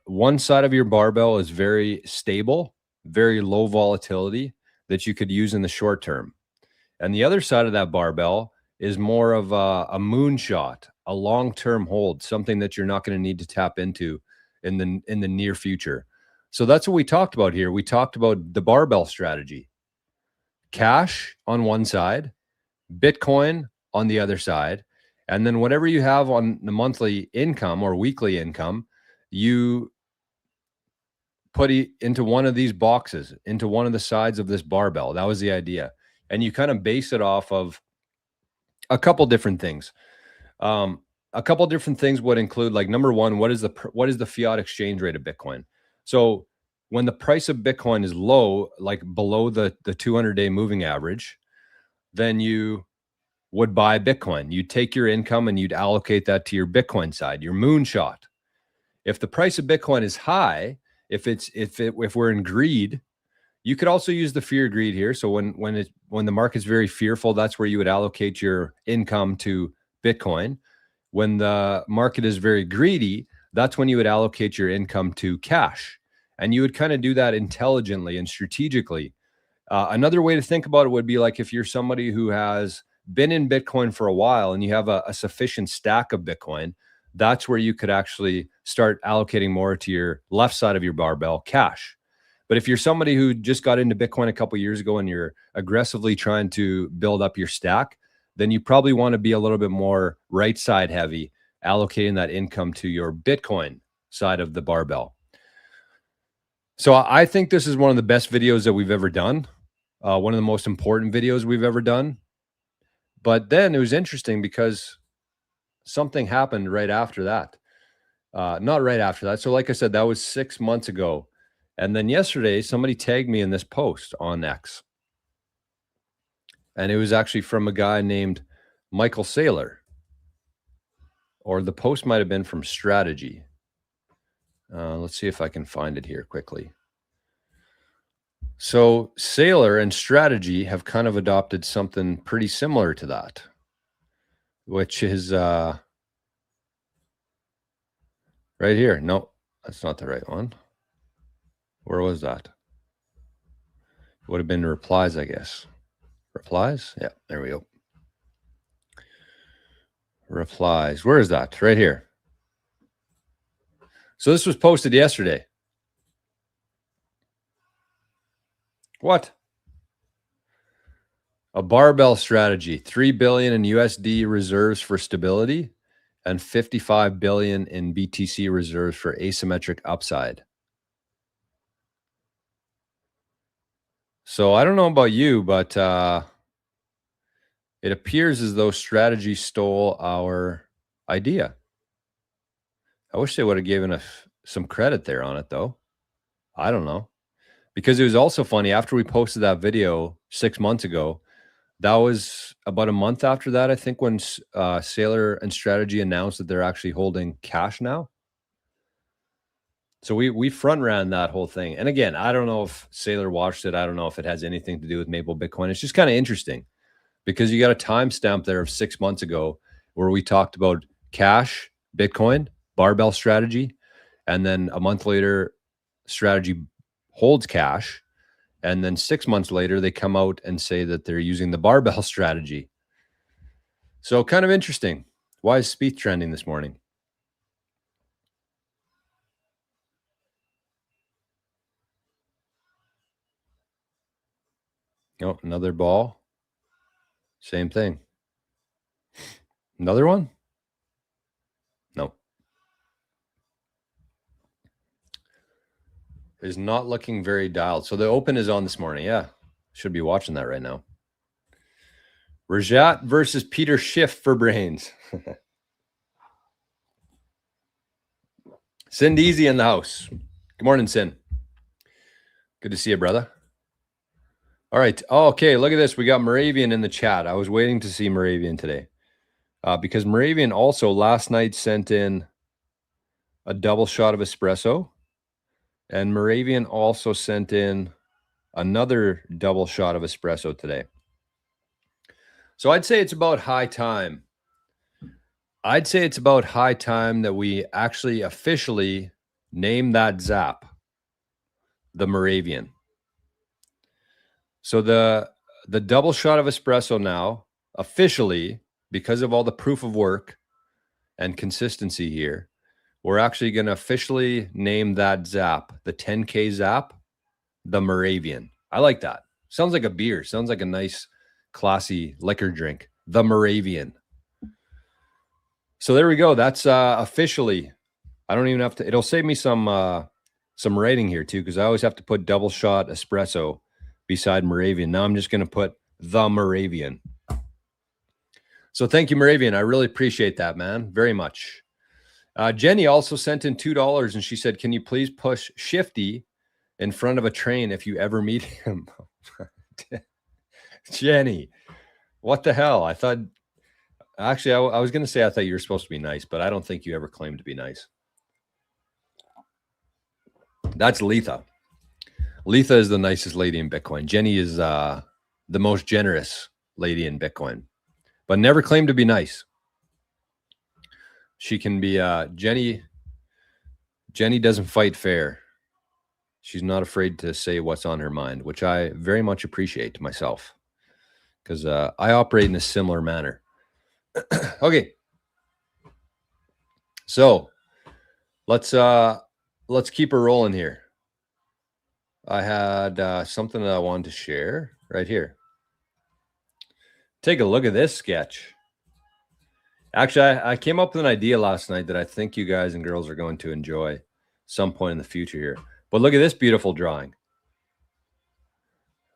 one side of your barbell is very stable, very low volatility that you could use in the short term. And the other side of that barbell is more of a moonshot, a long-term hold, something that you're not going to need to tap into in the near future. So that's what we talked about here. We talked about the barbell strategy. Cash on one side, Bitcoin on the other side, and then whatever you have on the monthly income or weekly income, you put it into one of these boxes, into one of the sides of this barbell. That was the idea. And you kind of base it off of a couple different things. A couple different things would include, like, number one, what is the fiat exchange rate of Bitcoin? So when the price of Bitcoin is low, like below the 200-day moving average, then you would buy Bitcoin. You'd take your income and you'd allocate that to your Bitcoin side, your moonshot. If the price of Bitcoin is high, if we're in greed, you could also use the fear greed here. So when the market's very fearful, that's where you would allocate your income to Bitcoin. When the market is very greedy, that's when you would allocate your income to cash. And you would kind of do that intelligently and strategically. Another way to think about it would be like if you're somebody who has been in Bitcoin for a while and you have a sufficient stack of Bitcoin, that's where you could actually start allocating more to your left side of your barbell, cash. But if you're somebody who just got into Bitcoin a couple of years ago and you're aggressively trying to build up your stack, then you probably want to be a little bit more right side heavy, allocating that income to your Bitcoin side of the barbell. So I think this is one of the best videos that we've ever done. One of the most important videos we've ever done. But then it was interesting because something happened right after that. Not right after that. So like I said, that was 6 months ago. And then yesterday, somebody tagged me in this post on X. And it was actually from a guy named Michael Saylor. Or the post might have been from Strategy. Let's see if I can find it here quickly. So Saylor and Strategy have kind of adopted something pretty similar to that, which is right here. No, that's not the right one. Where was that? Would have been replies, I guess. Replies? Yeah, there we go. Replies. Where is that? Right here. So this was posted yesterday. What? A barbell strategy, 3 billion in USD reserves for stability and 55 billion in BTC reserves for asymmetric upside. So I don't know about you, but it appears as though strategy stole our idea. I wish they would have given us some credit there on it, though. I don't know. Because it was also funny, after we posted that video 6 months ago, that was about a month after that, I think, when Sailor and Strategy announced that they're actually holding cash now. So we front ran that whole thing. And again, I don't know if Sailor watched it. I don't know if it has anything to do with Maple Bitcoin. It's just kind of interesting because you got a timestamp there of 6 months ago where we talked about cash, Bitcoin, barbell strategy. And then a month later, Strategy holds cash. And then 6 months later, they come out and say that they're using the barbell strategy. So kind of interesting. Why is Spieth trending this morning? Oh, another ball. Same thing. Another one? No. Is not looking very dialed. So the open is on this morning. Yeah. Should be watching that right now. Rajat versus Peter Schiff for brains. Sin Easy in the house. Good morning, Sin. Good to see you, brother. All right. Oh, okay. Look at this. We got Moravian in the chat. I was waiting to see Moravian today because Moravian also last night sent in a double shot of espresso. And Moravian also sent in another double shot of espresso today. So I'd say it's about high time. I'd say it's about high time that we actually officially name that Zap the Moravian. So the double shot of espresso now officially, because of all the proof of work and consistency here, we're actually going to officially name that Zap, the 10K Zap, the Moravian. I like that. Sounds like a beer. Sounds like a nice, classy liquor drink. The Moravian. So there we go. That's officially. I don't even have to. It'll save me some writing here too, because I always have to put double shot espresso beside Moravian. Now I'm just going to put the Moravian. So thank you, Moravian. I really appreciate that, man. Very much. Jenny also sent in $2 and she said, can you please push Shifty in front of a train if you ever meet him? Jenny, what the hell? I thought, actually, I was going to say I thought you were supposed to be nice, but I don't think you ever claimed to be nice. That's Letha. Letha is the nicest lady in Bitcoin. Jenny is the most generous lady in Bitcoin, but never claimed to be nice. She can be Jenny doesn't fight fair. She's not afraid to say what's on her mind, which I very much appreciate myself because I operate in a similar manner. Okay. So let's keep her rolling here. I had something that I wanted to share right here. Take a look at this sketch. Actually, I came up with an idea last night that I think you guys and girls are going to enjoy some point in the future here. But look at this beautiful drawing.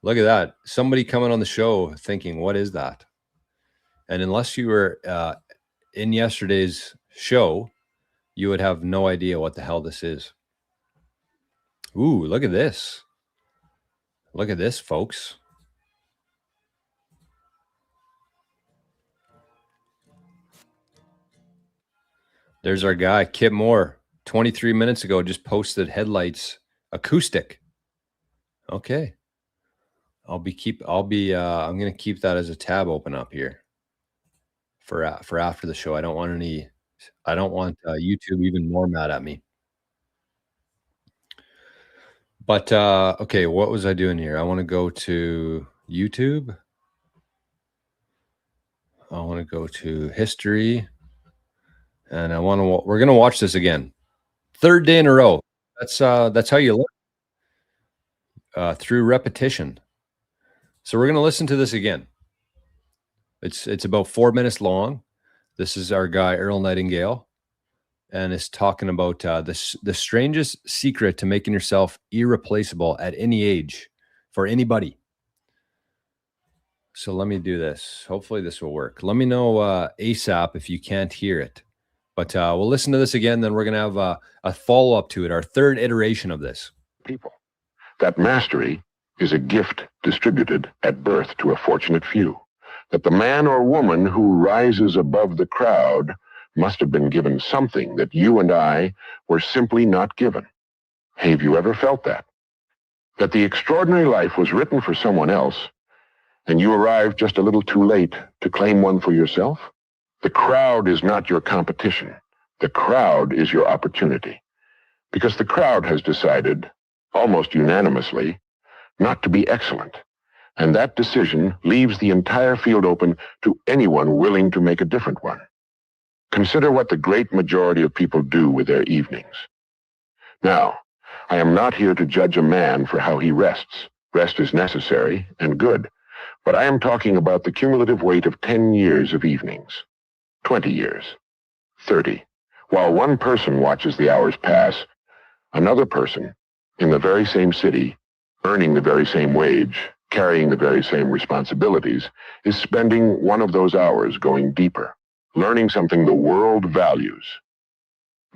Look at that. Somebody coming on the show thinking, what is that? And unless you were in yesterday's show, you would have no idea what the hell this is. Ooh, look at this. Look at this, folks. There's our guy, Kip Moore, 23 minutes ago, just posted headlights acoustic. Okay. I'm going to keep that as a tab open up here for after the show. I don't want YouTube even more mad at me. But okay, what was I doing here? I want to go to YouTube. I want to go to history, and we're going to watch this again. Third day in a row. That's how you look. through repetition. So we're going to listen to this again. It's about 4 minutes long. This is our guy, Earl Nightingale, and it's talking about the strangest secret to making yourself irreplaceable at any age for anybody. So let me do this. Hopefully this will work. Let me know ASAP if you can't hear it. But we'll listen to this again. Then we're going to have a follow-up to it, our third iteration of this. People. That mastery is a gift distributed at birth to a fortunate few. That the man or woman who rises above the crowd must have been given something that you and I were simply not given. Have you ever felt that? That the extraordinary life was written for someone else, and you arrived just a little too late to claim one for yourself? The crowd is not your competition. The crowd is your opportunity. Because the crowd has decided, almost unanimously, not to be excellent. And that decision leaves the entire field open to anyone willing to make a different one. Consider what the great majority of people do with their evenings. Now, I am not here to judge a man for how he rests. Rest is necessary and good. But I am talking about the cumulative weight of 10 years of evenings, 20 years, 30. While one person watches the hours pass, another person in the very same city, earning the very same wage, carrying the very same responsibilities, is spending one of those hours going deeper, learning something the world values,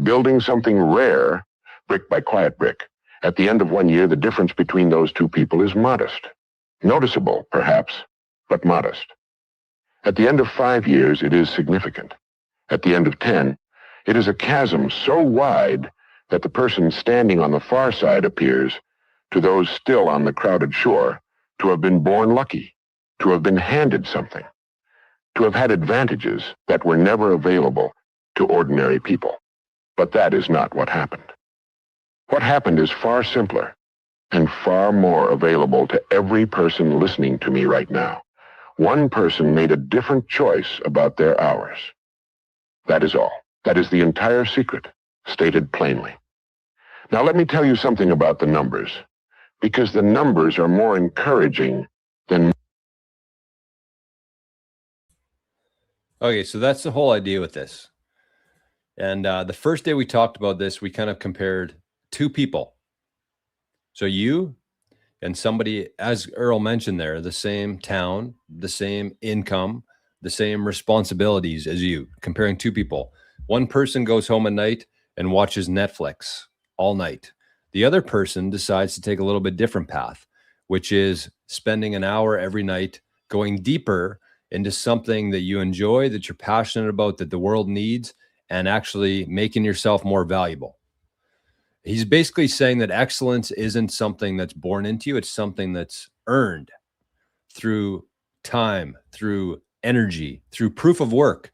building something rare, brick by quiet brick. At the end of 1 year, the difference between those two people is modest. Noticeable, perhaps, but modest. At the end of 5 years, it is significant. At the end of 10, it is a chasm so wide that the person standing on the far side appears, to those still on the crowded shore, to have been born lucky, to have been handed something, to have had advantages that were never available to ordinary people. But that is not what happened. What happened is far simpler and far more available to every person listening to me right now. One person made a different choice about their hours. That is all. That is the entire secret, stated plainly. Now let me tell you something about the numbers, because the numbers are more encouraging than... Okay, so that's the whole idea with this. And the first day we talked about this, we kind of compared two people. So you and somebody, as Earl mentioned there, the same town, the same income, the same responsibilities as you, comparing two people. One person goes home at night and watches Netflix all night. The other person decides to take a little bit different path, which is spending an hour every night going deeper into something that you enjoy, that you're passionate about, that the world needs, and actually making yourself more valuable. He's basically saying that excellence isn't something that's born into you. It's something that's earned through time, through energy, through proof of work.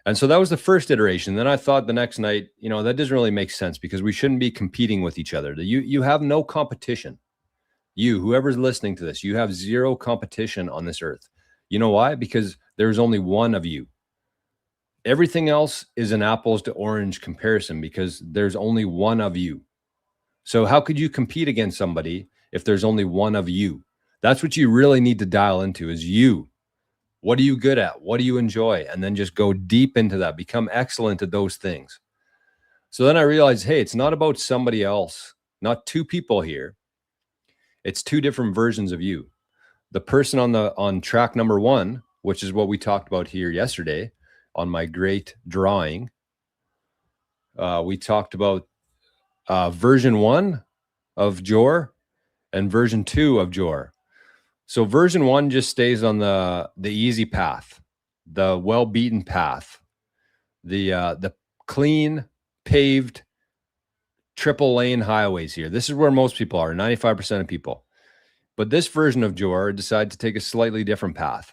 And so that was the first iteration. Then I thought the next night, that doesn't really make sense because we shouldn't be competing with each other. You have no competition. You, whoever's listening to this, you have zero competition on this earth. You know why? Because there's only one of you. Everything else is an apples to orange comparison because there's only one of you. So how could you compete against somebody if there's only one of you? That's what you really need to dial into is you. What are you good at? What do you enjoy? And then just go deep into that. Become excellent at those things. So then I realized, hey, it's not about somebody else, not two people here. It's two different versions of you. The person on track number one, which is what we talked about here yesterday on my great drawing. We talked about version 1 of Jor and version 2 of Jor. So version 1 just stays on the easy path, the well-beaten path, the clean, paved, triple lane highways here. This is where most people are, 95% of people. But this version of Jor decided to take a slightly different path.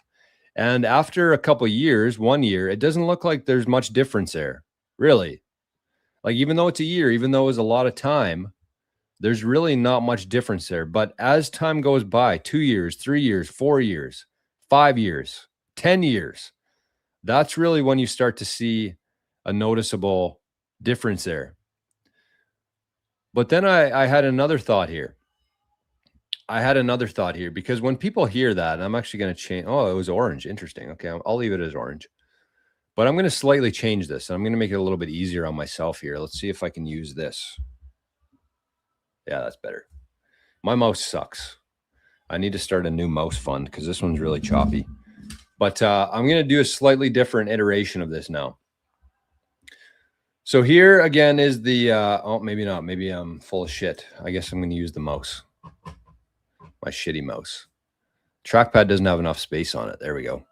And after a couple of years, 1 year, it doesn't look like there's much difference there, really. Like even though it's a year, even though it's a lot of time, there's really not much difference there. But as time goes by, 2 years, 3 years, 4 years, 5 years, 10 years, that's really when you start to see a noticeable difference there. But then I had another thought here. I had another thought here, because when people hear that, and I'm actually going to change. Oh, it was orange. Interesting. Okay. I'll leave it as orange, but I'm going to slightly change this. I'm going to make it a little bit easier on myself here. Let's see if I can use this. Yeah, that's better. My mouse sucks. I need to start a new mouse fund because this one's really choppy. But I'm going to do a slightly different iteration of this now. So here again is the, oh, maybe not. Maybe I'm full of shit. I guess I'm going to use the mouse. My shitty mouse. Trackpad doesn't have enough space on it. There we go.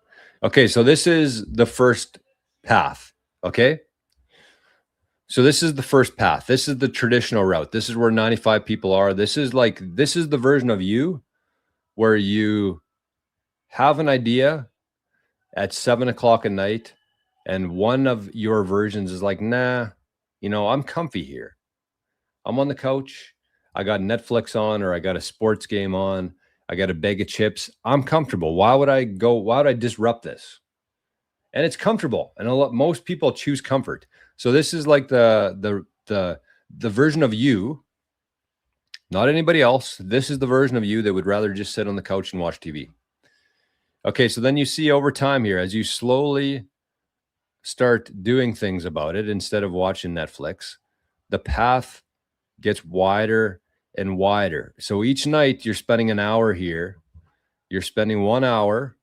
Okay, so this is the first path. Okay. So this is the first path. This is the traditional route. This is where 95 people are. This is the version of you where you have an idea at 7 o'clock at night, and one of your versions is like, nah, I'm comfy here. I'm on the couch. I got Netflix on, or I got a sports game on. I got a bag of chips. I'm comfortable. Why would I disrupt this? And it's comfortable. And most people choose comfort. So this is like the version of you, not anybody else. This is the version of you that would rather just sit on the couch and watch TV. Okay, so then you see over time here, as you slowly start doing things about it instead of watching Netflix, the path gets wider and wider. So each night you're spending an hour here. You're spending 1 hour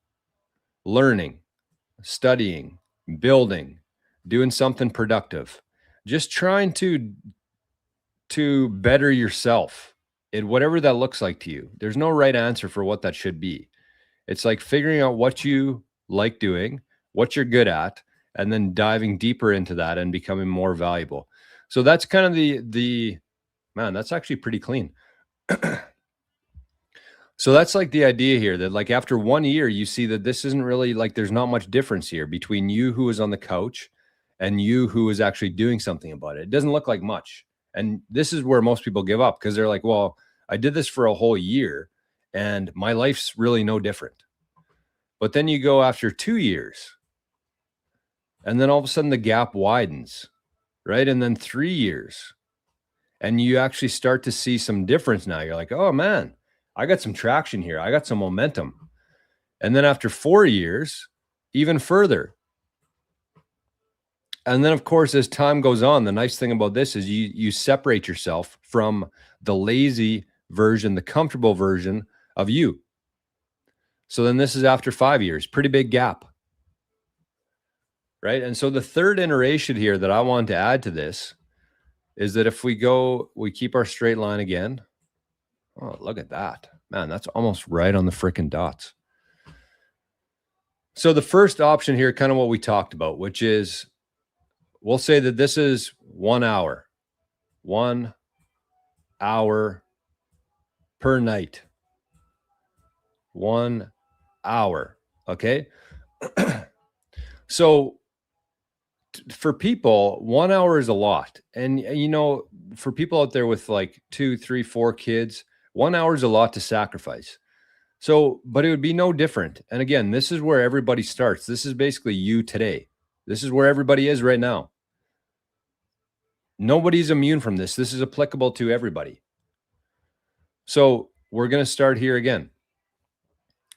learning, studying, building, doing something productive, just trying to better yourself in whatever that looks like to you. There's no right answer for what that should be. It's like figuring out what you like doing, what you're good at, and then diving deeper into that and becoming more valuable. So that's kind of the man, that's actually pretty clean. So that's like the idea here, that like after 1 year, you see that this isn't really like, there's not much difference here between you who is on the couch and you who is actually doing something about it. It doesn't look like much. And this is where most people give up, because they're like, well, I did this for a whole year and my life's really no different. But then you go after 2 years and then all of a sudden the gap widens, right? And then 3 years and you actually start to see some difference now. You're like, oh man, I got some traction here. I got some momentum. And then after 4 years, even further. And then of course, as time goes on, the nice thing about this is you separate yourself from the lazy version, the comfortable version of you. So then this is after 5 years, pretty big gap. Right? And so the third iteration here that I want to add to this is that if we keep our straight line again. Oh, look at that. Man, that's almost right on the freaking dots. So the first option here, kind of what we talked about, which is, we'll say that this is 1 hour. 1 hour per night. 1 hour. Okay. So for people, 1 hour is a lot. And for people out there with like 2, 3, 4 kids, 1 hour is a lot to sacrifice. So, but it would be no different. And again, this is where everybody starts. This is basically you today. This is where everybody is right now. Nobody's immune from this. This is applicable to everybody. So we're going to start here again.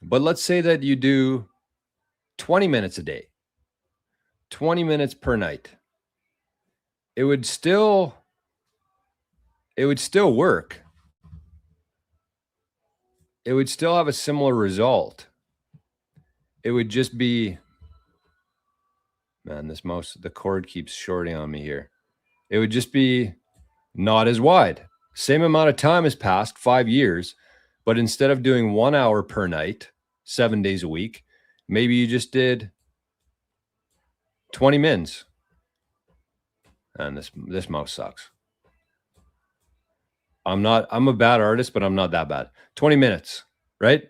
But let's say that you do 20 minutes a day, 20 minutes per night. It would still work. It would still have a similar result. It would just be, man, this mouse, the cord keeps shorting on me here. It would just be not as wide. Same amount of time has passed, 5 years, but instead of doing 1 hour per night, 7 days a week, maybe you just did 20 mins. And this mouse sucks. I'm a bad artist, but I'm not that bad. 20 minutes, right?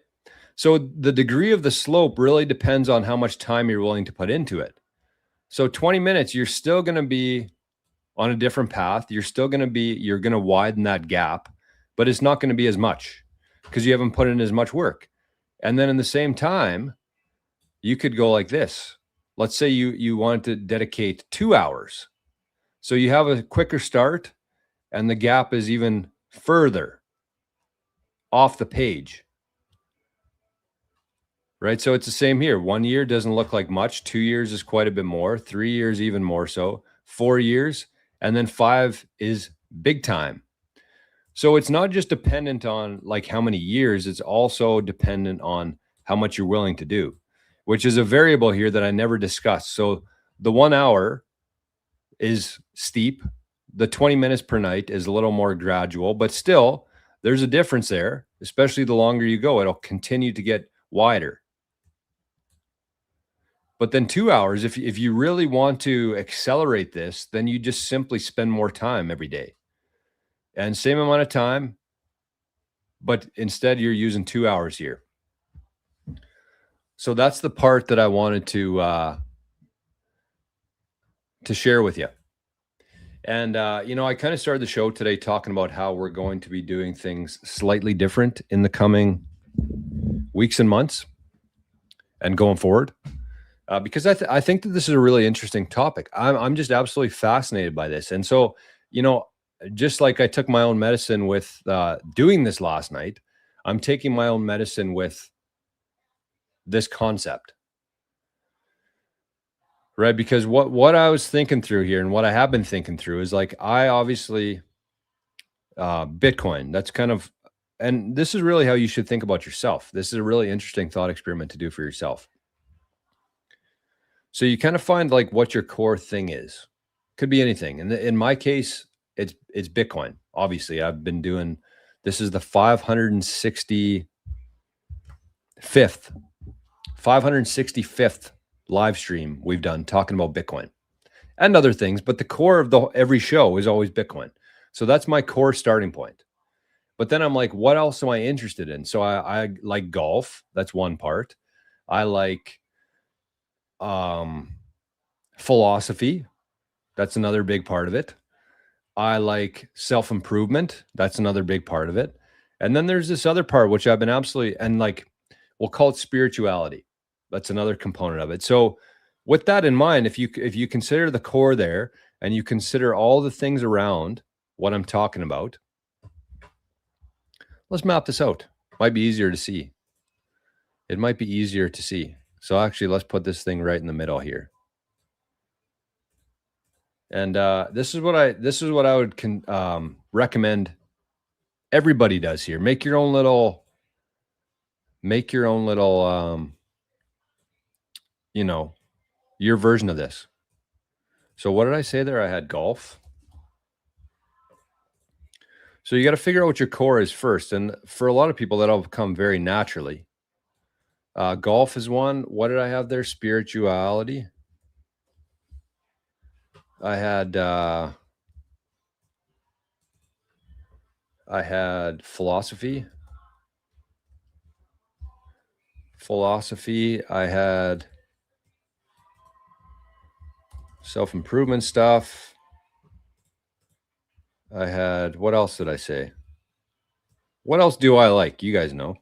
So the degree of the slope really depends on how much time you're willing to put into it. So 20 minutes, you're still going to be on a different path. You're going to widen that gap, but it's not going to be as much because you haven't put in as much work. And then in the same time, you could go like this. Let's say you want to dedicate 2 hours. So you have a quicker start and the gap is even further. off the page. Right? So it's the same here. 1 year doesn't look like much. 2 years is quite a bit more. 3 years, even more so. 4 years. And then 5 is big time. So it's not just dependent on like how many years, it's also dependent on how much you're willing to do, which is a variable here that I never discussed. So the 1 hour is steep. The 20 minutes per night is a little more gradual, but still there's a difference there, especially the longer you go, it'll continue to get wider. But then 2 hours, if you really want to accelerate this, then you just simply spend more time every day. And same amount of time, but instead you're using 2 hours here. So that's the part that I wanted to share with you. And, I kind of started the show today talking about how we're going to be doing things slightly different in the coming weeks and months and going forward. Because I think that this is a really interesting topic. I'm just absolutely fascinated by this. And so, just like I took my own medicine with doing this last night, I'm taking my own medicine with this concept. Right? Because what I was thinking through here and what I have been thinking through is like, I obviously, Bitcoin, that's kind of, and this is really how you should think about yourself. This is a really interesting thought experiment to do for yourself. So you kind of find like what your core thing is. Could be anything. And in my case, it's Bitcoin. Obviously, I've been doing, this is the 565th live stream we've done talking about Bitcoin and other things, but the core of every show is always Bitcoin. So that's my core starting point. But then I'm like, what else am I interested in? So I like golf. That's one part. I like philosophy. That's another big part of it. I like self-improvement. That's another big part of it. And then there's this other part, which I've been absolutely, and like, we'll call it spirituality. That's another component of it. So with that in mind, if you consider the core there and you consider all the things around what I'm talking about, let's map this out. Might be easier to see. It might be easier to see. So actually, let's put this thing right in the middle here. And this is what I would recommend everybody does here. Make your own little, your version of this. So what did I say there? I had golf. So you got to figure out what your core is first. And for a lot of people, that'll come very naturally. Golf is one. What did I have there? Spirituality. I had philosophy. I had self-improvement stuff. I had, what else did I say? What else do I like? You guys know.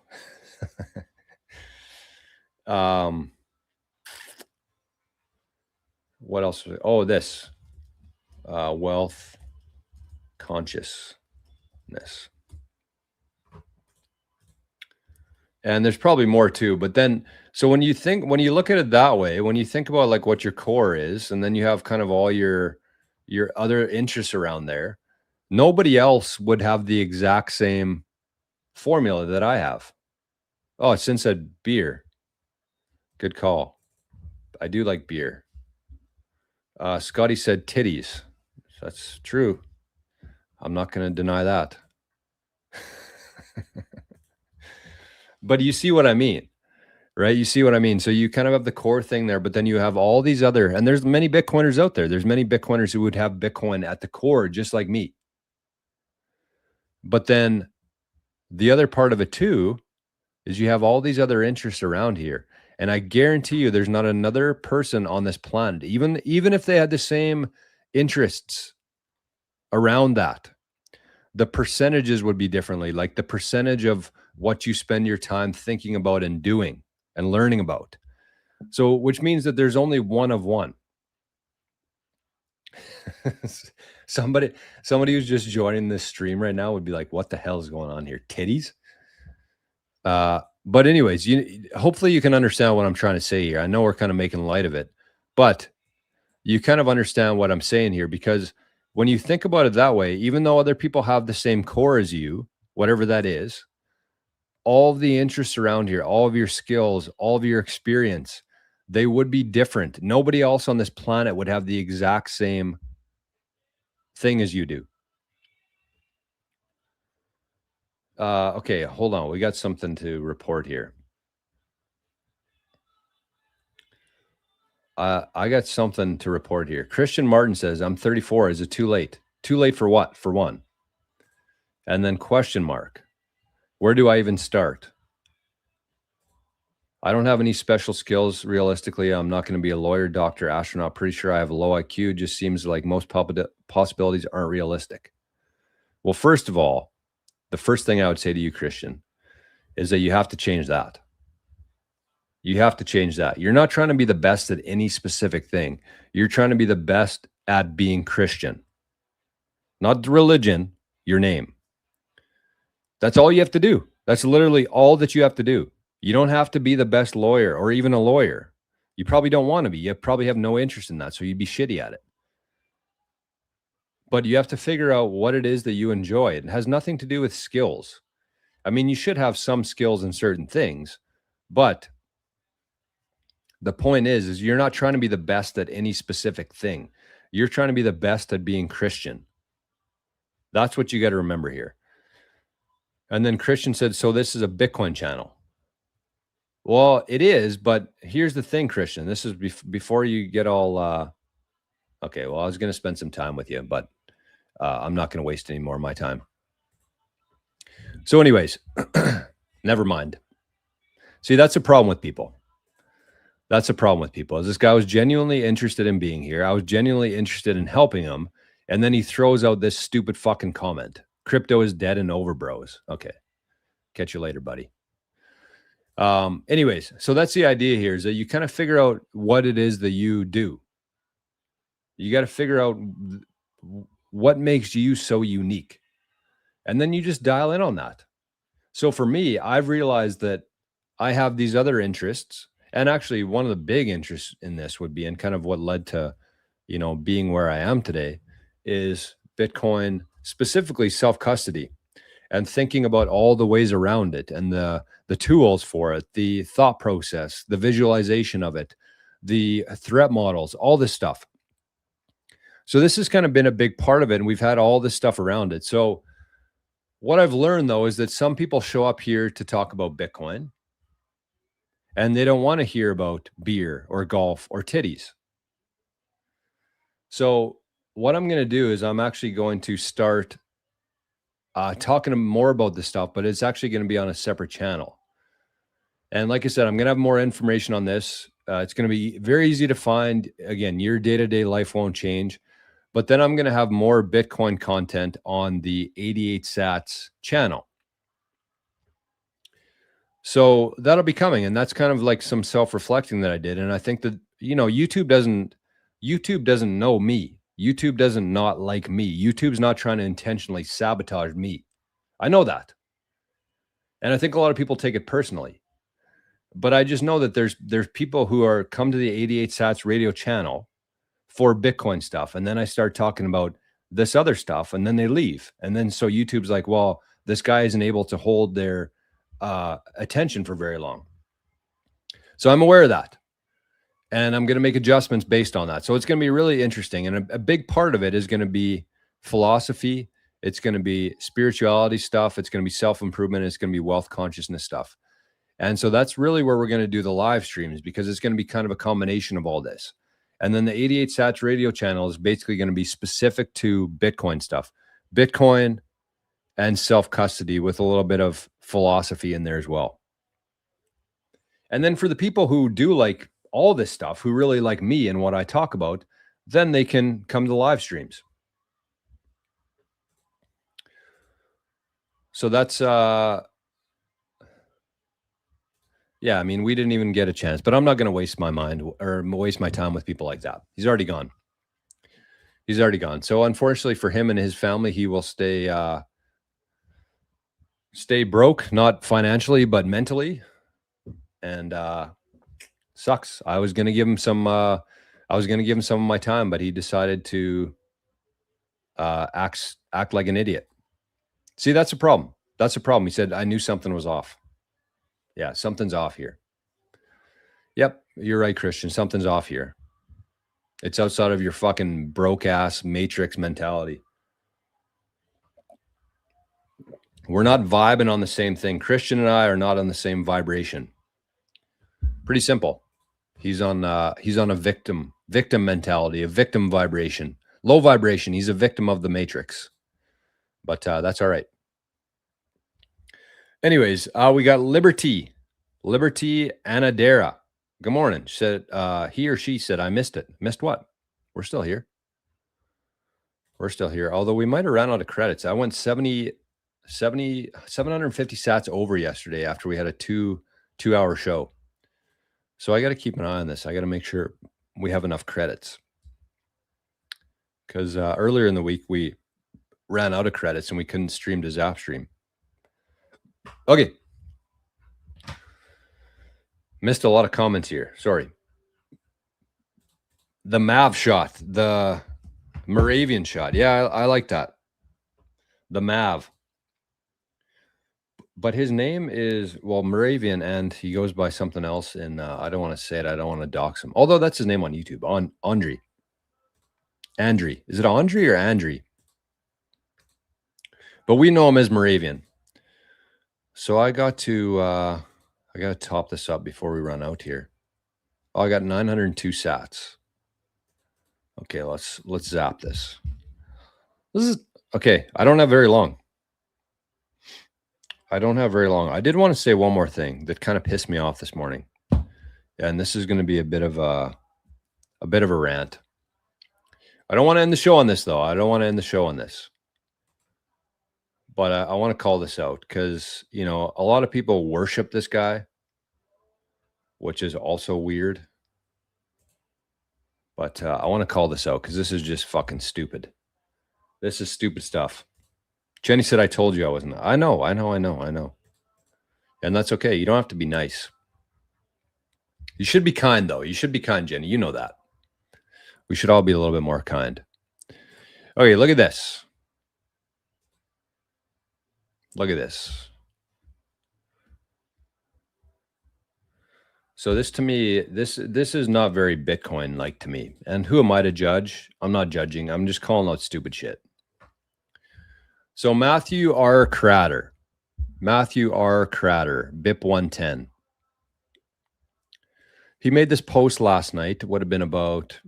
What else? Oh, this. Wealth consciousness. And there's probably more too, but then, so when you look at it that way, when you think about like what your core is, and then you have kind of all your other interests around there, nobody else would have the exact same formula that I have. Oh, Sin said beer. Good call. I do like beer. Scotty said titties. That's true. I'm not going to deny that. But you see what I mean, right? You see what I mean? So you kind of have the core thing there, but then you have all these other, and there's many Bitcoiners out there. There's many Bitcoiners who would have Bitcoin at the core, just like me. But then the other part of it too, is you have all these other interests around here. And I guarantee you there's not another person on this planet, even if they had the same interests around that, the percentages would be differently, like the percentage of what you spend your time thinking about and doing and learning about. So, which means that there's only one of one. Somebody who's just joining this stream right now would be like, what the hell is going on here? Titties? But anyways, hopefully you can understand what I'm trying to say here. I know we're kind of making light of it, but you kind of understand what I'm saying here, because when you think about it that way, even though other people have the same core as you, whatever that is, all of the interests around here, all of your skills, all of your experience, they would be different. Nobody else on this planet would have the exact same thing as you do. Okay, hold on. We got something to report here. I got something to report here. Christian Martin says, I'm 34. Is it too late? Too late for what? For one. And then question mark. Where do I even start? I don't have any special skills. Realistically, I'm not going to be a lawyer, doctor, astronaut. Pretty sure I have a low IQ. Just seems like most possibilities aren't realistic. Well, first of all, the first thing I would say to you, Christian, is that you have to change that. You have to change that. You're not trying to be the best at any specific thing. You're trying to be the best at being Christian. Not religion, your name. That's all you have to do. That's literally all that you have to do. You don't have to be the best lawyer or even a lawyer. You probably don't want to be. You probably have no interest in that, so you'd be shitty at it. But you have to figure out what it is that you enjoy. It has nothing to do with skills. I mean, you should have some skills in certain things, but the point is you're not trying to be the best at any specific thing. You're trying to be the best at being Christian. That's what you got to remember here. And then Christian said, so this is a Bitcoin channel. Well, it is, but here's the thing, Christian. This is before you get all, okay, well, I was going to spend some time with you, but I'm not going to waste any more of my time. So anyways, never mind. See, that's a problem with people. That's a problem with people. Is this guy was genuinely interested in being here. I was genuinely interested in helping him. And then he throws out this stupid fucking comment. Crypto is dead and over, bros. Okay. Catch you later, buddy. Anyways, so that's the idea here, is that you kind of figure out what it is that you do. You got to figure out what makes you so unique. And then you just dial in on that. So for me, I've realized that I have these other interests. And actually, one of the big interests in this would be, and kind of what led to, being where I am today, is Bitcoin, specifically self-custody, and thinking about all the ways around it and the tools for it, the thought process, the visualization of it, the threat models, all this stuff. So this has kind of been a big part of it, and we've had all this stuff around it. So what I've learned, though, is that some people show up here to talk about Bitcoin, and they don't want to hear about beer or golf or titties. So what I'm going to do is I'm actually going to start talking more about this stuff, but it's actually going to be on a separate channel. And like I said, I'm going to have more information on this. It's going to be very easy to find. Again, your day-to-day life won't change. But then I'm going to have more Bitcoin content on the 88 Sats channel. So that'll be coming. And that's kind of like some self-reflecting that I did. And I think that, YouTube doesn't know me. YouTube doesn't not like me. YouTube's not trying to intentionally sabotage me. I know that. And I think a lot of people take it personally. But I just know that there's people who are come to the 88 Sats radio channel for Bitcoin stuff. And then I start talking about this other stuff, and then they leave. And then so YouTube's like, well, this guy isn't able to hold their attention for very long. So I'm aware of that. And I'm going to make adjustments based on that. So it's going to be really interesting. And a big part of it is going to be philosophy. It's going to be spirituality stuff. It's going to be self-improvement. It's going to be wealth consciousness stuff. And so that's really where we're going to do the live streams, because it's going to be kind of a combination of all this. And then the 88 Sats radio channel is basically going to be specific to Bitcoin stuff, Bitcoin and self-custody, with a little bit of philosophy in there as well. And then for the people who do like all this stuff, who really like me and what I talk about, then they can come to live streams. So that's, yeah, I mean, we didn't even get a chance, but I'm not going to waste my mind or waste my time with people like that. He's already gone. He's already gone. So unfortunately for him and his family, he will stay stay broke, not financially, but mentally. And sucks. I was going to give him some of my time, but he decided to act like an idiot. See, that's a problem. That's a problem. He said, I knew something was off. Yeah, something's off here. Yep, you're right, Christian. Something's off here. It's outside of your fucking broke ass matrix mentality. We're not vibing on the same thing. Christian and I are not on the same vibration. Pretty simple. He's on a victim mentality, a victim vibration, low vibration. He's a victim of the matrix, but that's all right. Anyways, we got Liberty Anadera. Good morning. She said, he or she said, I missed it. Missed what? We're still here. Although we might have ran out of credits. I went 750 sats over yesterday after we had a two-hour show. So I got to keep an eye on this. I got to make sure we have enough credits. Because earlier in the week, we ran out of credits and we couldn't stream to Zapstream. Okay. Missed a lot of comments here. Sorry. The Mav shot. The Moravian shot. Yeah, I like that. The Mav. But his name is, well, Moravian, and he goes by something else. And I don't want to say it. I don't want to dox him. Although that's his name on YouTube. Andri. Is it Andri or Andri? But we know him as Moravian. So I got to top this up before we run out here. Oh, I got 902 sats. Okay, let's zap this. This is okay. I don't have very long. I did want to say one more thing that kind of pissed me off this morning. And this is going to be a bit of a rant. I don't want to end the show on this, though. But I want to call this out because, you know, a lot of people worship this guy, which is also weird. But I want to call this out because this is just fucking stupid. This is stupid stuff. Jenny said, I told you I wasn't. I know. And that's okay. You don't have to be nice. You should be kind, though. You should be kind, Jenny. You know that. We should all be a little bit more kind. Okay, look at this. So this, to me, this is not very Bitcoin-like to me. And who am I to judge? I'm not judging. I'm just calling out stupid shit. So Matthew R. Cratter, BIP 110. He made this post last night. It would have been about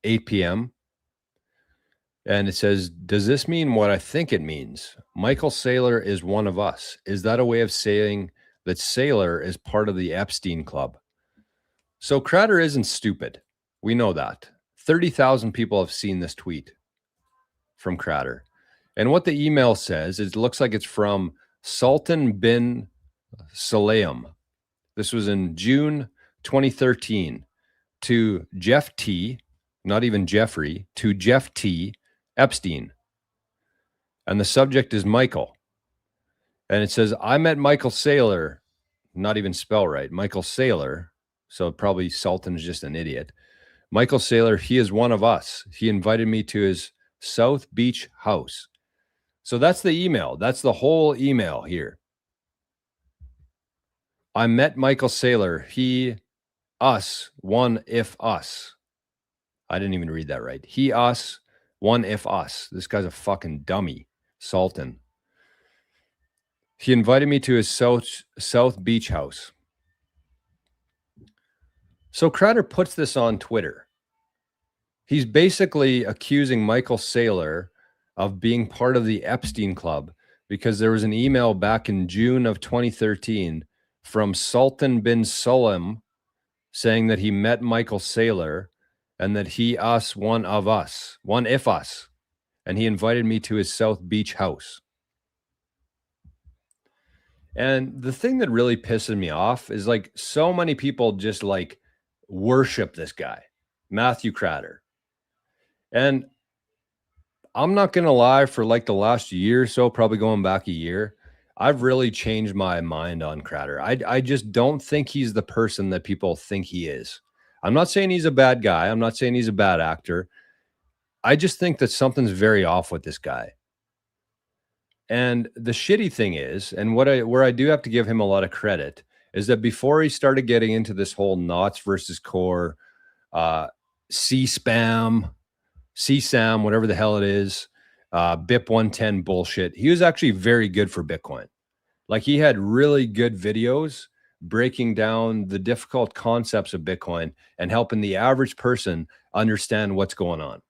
8 p.m. And it says, does this mean what I think it means? Michael Saylor is one of us. Is that a way of saying that Saylor is part of the Epstein Club? So Cratter isn't stupid. We know that. 30,000 people have seen this tweet from Cratter. And what the email says, it looks like it's from Sultan bin Sulayem. This was in June 2013 to Jeff T., not even Jeffrey, to Jeff T. Epstein. And the subject is Michael. And it says, I met Michael Saylor, not even spell right, Michael Saylor. So probably Sultan is just an idiot. Michael Saylor, he is one of us. He invited me to his South Beach house. So that's the email. That's the whole email here. I met Michael Saylor. He, us, one if us. I didn't even read that right. He, us, one if us. This guy's a fucking dummy, Sultan. He invited me to his South Beach house. So Cratter puts this on Twitter. He's basically accusing Michael Saylor of being part of the Epstein Club because there was an email back in June of 2013 from Sultan bin Sulayem saying that he met Michael Saylor and that he, us, one of us, one if us, and he invited me to his South Beach house. And the thing that really pisses me off is like so many people just like worship this guy, Matthew Cratter. And I'm not going to lie, for like the last year or so, probably going back a year, I've really changed my mind on Crater. I just don't think he's the person that people think he is. I'm not saying he's a bad guy. I'm not saying he's a bad actor. I just think that something's very off with this guy. And the shitty thing is, and where I do have to give him a lot of credit, is that before he started getting into this whole Knots versus Core, C-SAM, whatever the hell it is, BIP 110 bullshit, he was actually very good for Bitcoin. Like, he had really good videos breaking down the difficult concepts of Bitcoin and helping the average person understand what's going on.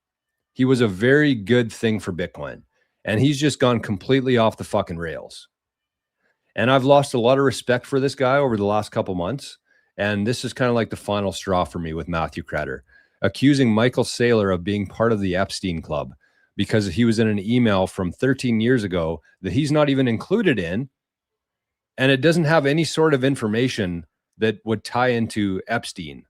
He was a very good thing for Bitcoin, and he's just gone completely off the fucking rails. And I've lost a lot of respect for this guy over the last couple months. And this is kind of like the final straw for me with Matthew Crater, accusing Michael Saylor of being part of the Epstein Club because he was in an email from 13 years ago that he's not even included in. And it doesn't have any sort of information that would tie into Epstein.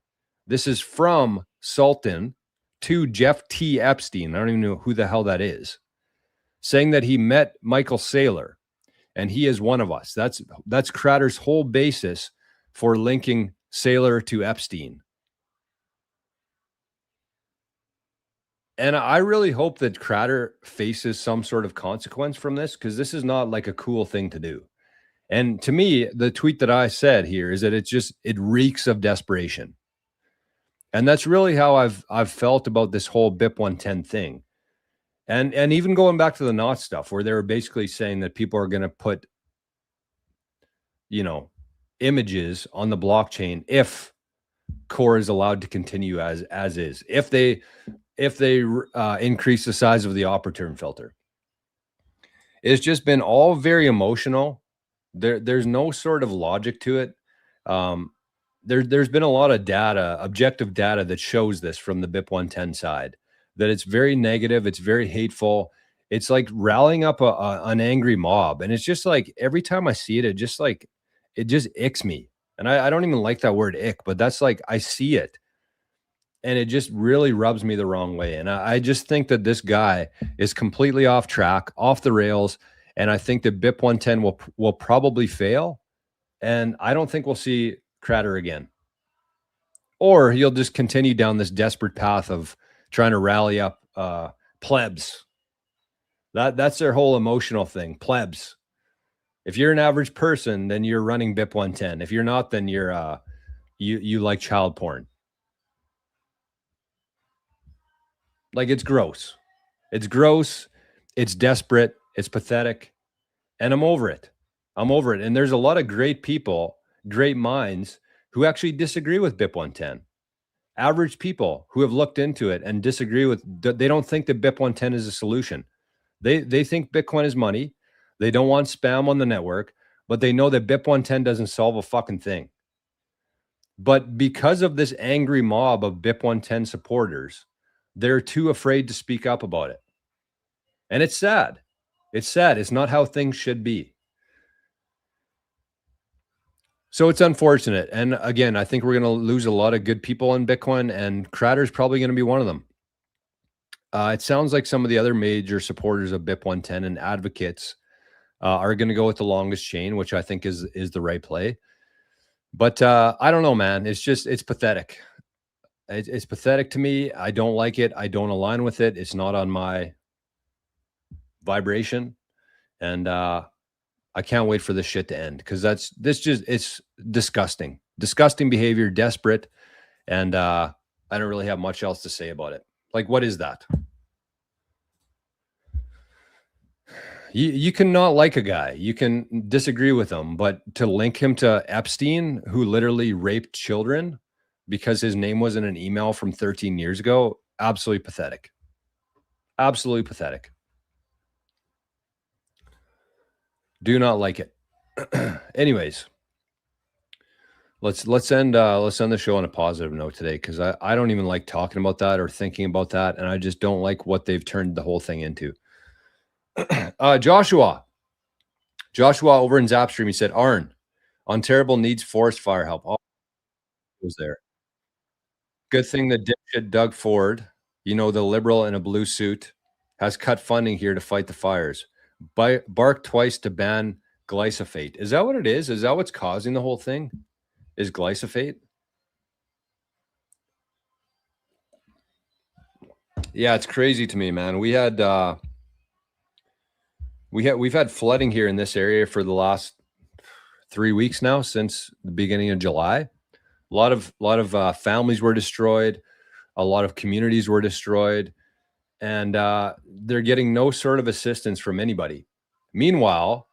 This is from Sultan to Jeff T. Epstein. I don't even know who the hell that is, saying that he met Michael Saylor and he is one of us. That's Crater's whole basis for linking Saylor to Epstein. And I really hope that Crater faces some sort of consequence from this, because this is not like a cool thing to do. And to me, the tweet that I said here is that it reeks of desperation. And that's really how I've felt about this whole BIP 110 thing. And even going back to the Knot stuff, where they were basically saying that people are going to put, images on the blockchain if Core is allowed to continue as is, if they increase the size of the Opportune filter. It's just been all very emotional. There's no sort of logic to it. There's been a lot of data, objective data, that shows this from the BIP 110 side, that it's very negative. It's very hateful. It's like rallying up an angry mob. And it's just like, every time I see it, it just icks me. And I don't even like that word ick, but that's like, I see it and it just really rubs me the wrong way. And I just think that this guy is completely off track, off the rails. And I think that BIP 110 will probably fail. And I don't think we'll see Crater again. Or he'll just continue down this desperate path of trying to rally up plebs. That's their whole emotional thing, plebs. If you're an average person, then you're running BIP 110. If you're not, then you're you like child porn. Like, it's gross. It's gross. It's desperate. It's pathetic. And I'm over it. And there's a lot of great people, great minds, who actually disagree with BIP 110. Average people who have looked into it and disagree with, they don't think that BIP 110 is a solution. They think Bitcoin is money. They don't want spam on the network, but they know that BIP 110 doesn't solve a fucking thing. But because of this angry mob of BIP 110 supporters, they're too afraid to speak up about it. And it's sad. It's sad. It's not how things should be. So it's unfortunate. And again, I think we're going to lose a lot of good people in Bitcoin, and Crater's probably going to be one of them. It sounds like some of the other major supporters of BIP 110 and advocates are going to go with the longest chain, which I think is the right play. But I don't know, man. It's pathetic. It's pathetic to me. I don't like it. I don't align with it. It's not on my vibration. And I can't wait for this shit to end, because it's disgusting. Disgusting behavior, desperate. And I don't really have much else to say about it. Like, what is that? You can not like a guy. You can disagree with him, but to link him to Epstein, who literally raped children because his name was in an email from 13 years ago, absolutely pathetic. Absolutely pathetic. Do not like it. Anyways, let's end the show on a positive note today, because I don't even like talking about that or thinking about that, and I just don't like what they've turned the whole thing into. Joshua over in Zapstream, he said, Arn, Ontario needs forest fire help. Oh, was there. Good thing the dipshit Doug Ford, the liberal in a blue suit, has cut funding here to fight the fires. Bark twice to ban Glyphosate. Is that what it is? Is that what's causing the whole thing? Is glyphosate? Yeah, it's crazy to me, man. We've had flooding here in this area for the last 3 weeks now, since the beginning of July. A lot of families were destroyed. A lot of communities were destroyed, and they're getting no sort of assistance from anybody. Meanwhile,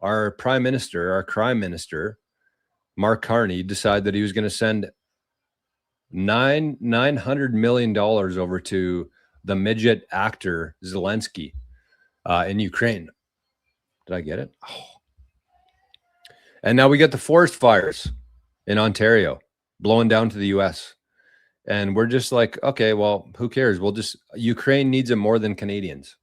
our crime minister, Mark Carney, decided that he was going to send $900 million over to the midget actor Zelensky in Ukraine. Did I get it? Oh. And now we get the forest fires in Ontario blowing down to the US. And we're just like, okay, well, who cares? Ukraine needs it more than Canadians.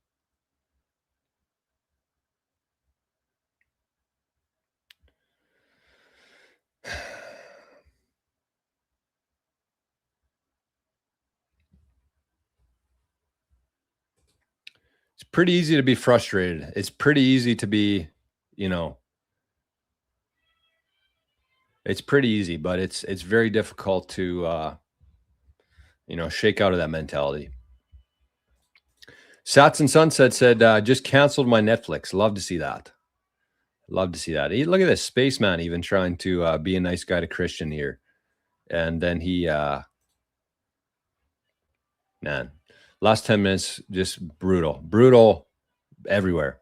It's pretty easy to be frustrated. It's pretty easy to be, it's pretty easy, but it's very difficult to, shake out of that mentality. Sats and Sunset said, just canceled my Netflix. Love to see that. Love to see that. Look at this spaceman even trying to be a nice guy to Christian here. And then he, man, last 10 minutes, just brutal everywhere.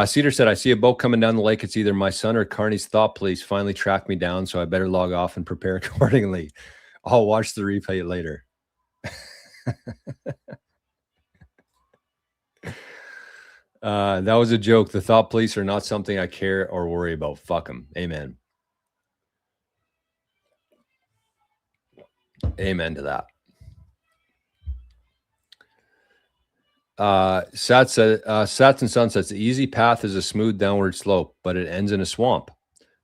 Cedar said, I see a boat coming down the lake. It's either my son or Carney's thought police finally tracked me down, so I better log off and prepare accordingly. I'll watch the replay later. That was a joke. The thought police are not something I care or worry about. Fuck them. Amen. Amen to that. Sats and Sunsets, the easy path is a smooth downward slope, but it ends in a swamp.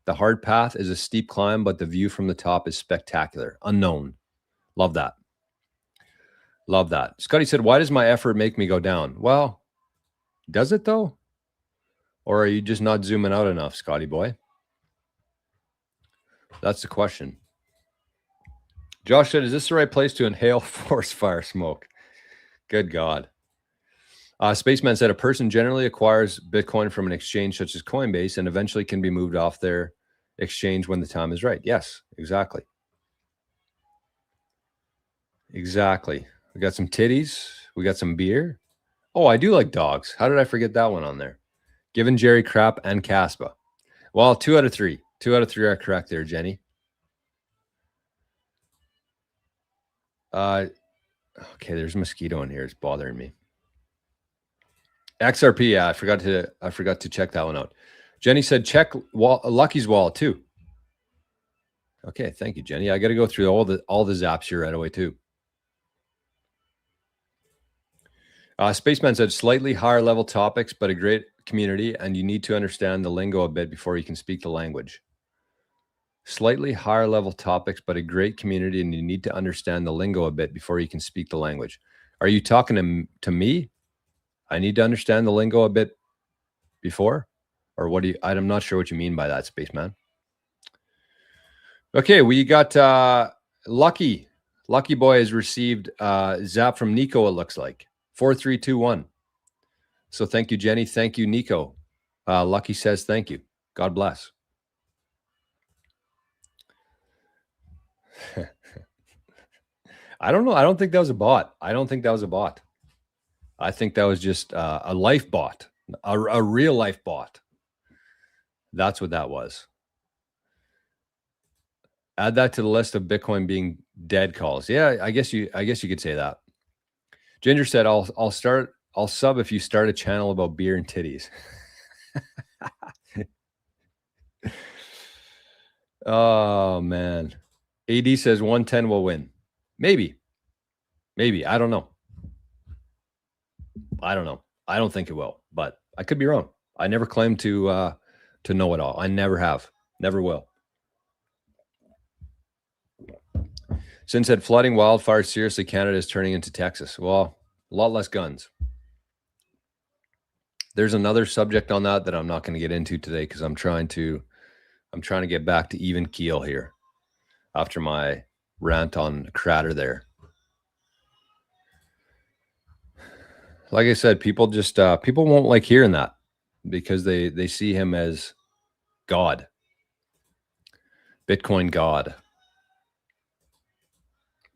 The hard path is a steep climb, but the view from the top is spectacular. Unknown. Love that. Love that. Scotty said, why does my effort make me go down? Well, does it though? Or are you just not zooming out enough, Scotty boy? That's the question. Josh said, is this the right place to inhale forest fire smoke? Good God. Spaceman said, a person generally acquires Bitcoin from an exchange such as Coinbase and eventually can be moved off their exchange when the time is right. Yes, exactly. Exactly. We got some titties. We got some beer. Oh, I do like dogs. How did I forget that one on there? Given Jerry crap and Caspa. Well, 2 out of 3. 2 out of 3 are correct there, Jenny. Okay, there's a mosquito in here. It's bothering me. XRP, yeah, I forgot to check that one out. Jenny said, check Lucky's wallet too. Okay, thank you, Jenny. I got to go through all the zaps here right away too. Spaceman said, slightly higher level topics, but a great community, and you need to understand the lingo a bit before you can speak the language. Slightly higher level topics, but a great community, and you need to understand the lingo a bit before you can speak the language. Are you talking to me? I need to understand the lingo a bit before? Or what do you, I'm not sure what you mean by that, Spaceman. Okay, we got Lucky. Lucky Boy has received zap from Nico, it looks like. 4321. So thank you, Jenny. Thank you, Nico. Lucky says thank you. God bless. I don't know. I don't think that was a bot. I think that was just a life bot, a real life bot. That's what that was. Add that to the list of Bitcoin being dead calls. Yeah, I guess you could say that. Ginger said, I'll sub if you start a channel about beer and titties. Oh man. AD says 110 will win. Maybe. I don't know. I don't think it will, but I could be wrong. I never claimed to know it all. I never have. Never will. Sin said, flooding, wildfires, seriously, Canada is turning into Texas. Well, a lot less guns. There's another subject on that I'm not going to get into today because I'm trying to get back to even keel here after my rant on Crater there. Like I said, people just people won't like hearing that because they see him as God, Bitcoin God.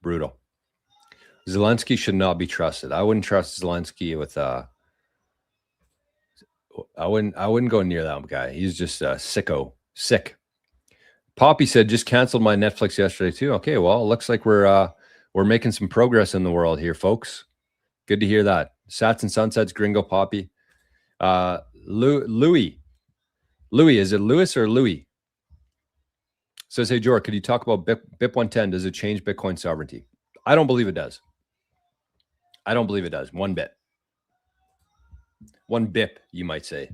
Brutal. Zelensky should not be trusted. I wouldn't trust Zelensky with I wouldn't go near that guy. He's just sick. Poppy said, just canceled my Netflix yesterday too. Okay, well, it looks like we're making some progress in the world here, folks. Good to hear that. Sats and Sunsets, Gringo Poppy. Louis, is it Louis or Louis? Says, hey, Jor, could you talk about BIP 110? Does it change Bitcoin sovereignty? I don't believe it does. I don't believe it does. One bit. One BIP, you might say.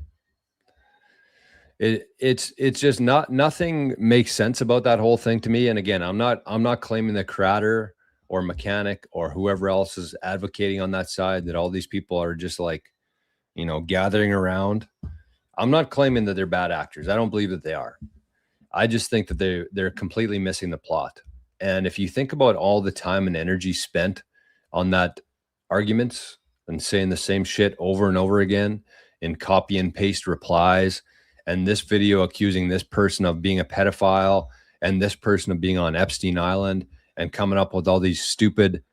It's just nothing makes sense about that whole thing to me. And again, I'm not claiming that Crater or Mechanic or whoever else is advocating on that side that all these people are just like, gathering around. I'm not claiming that they're bad actors. I don't believe that they are. I just think that they're completely missing the plot. And if you think about all the time and energy spent on that arguments and saying the same shit over and over again in copy and paste replies, and this video accusing this person of being a pedophile and this person of being on Epstein Island and coming up with all these stupid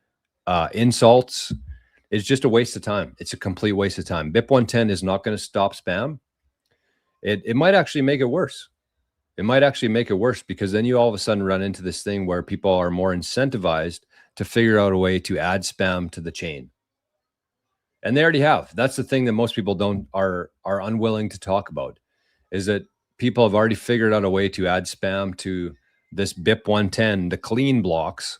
insults, it's just a waste of time. It's a complete waste of time. BIP 110 is not going to stop spam. It might actually make it worse. It might actually make it worse because then you all of a sudden run into this thing where people are more incentivized to figure out a way to add spam to the chain. And they already have. That's the thing that most people are unwilling to talk about, is that people have already figured out a way to add spam to this BIP 110, the clean blocks.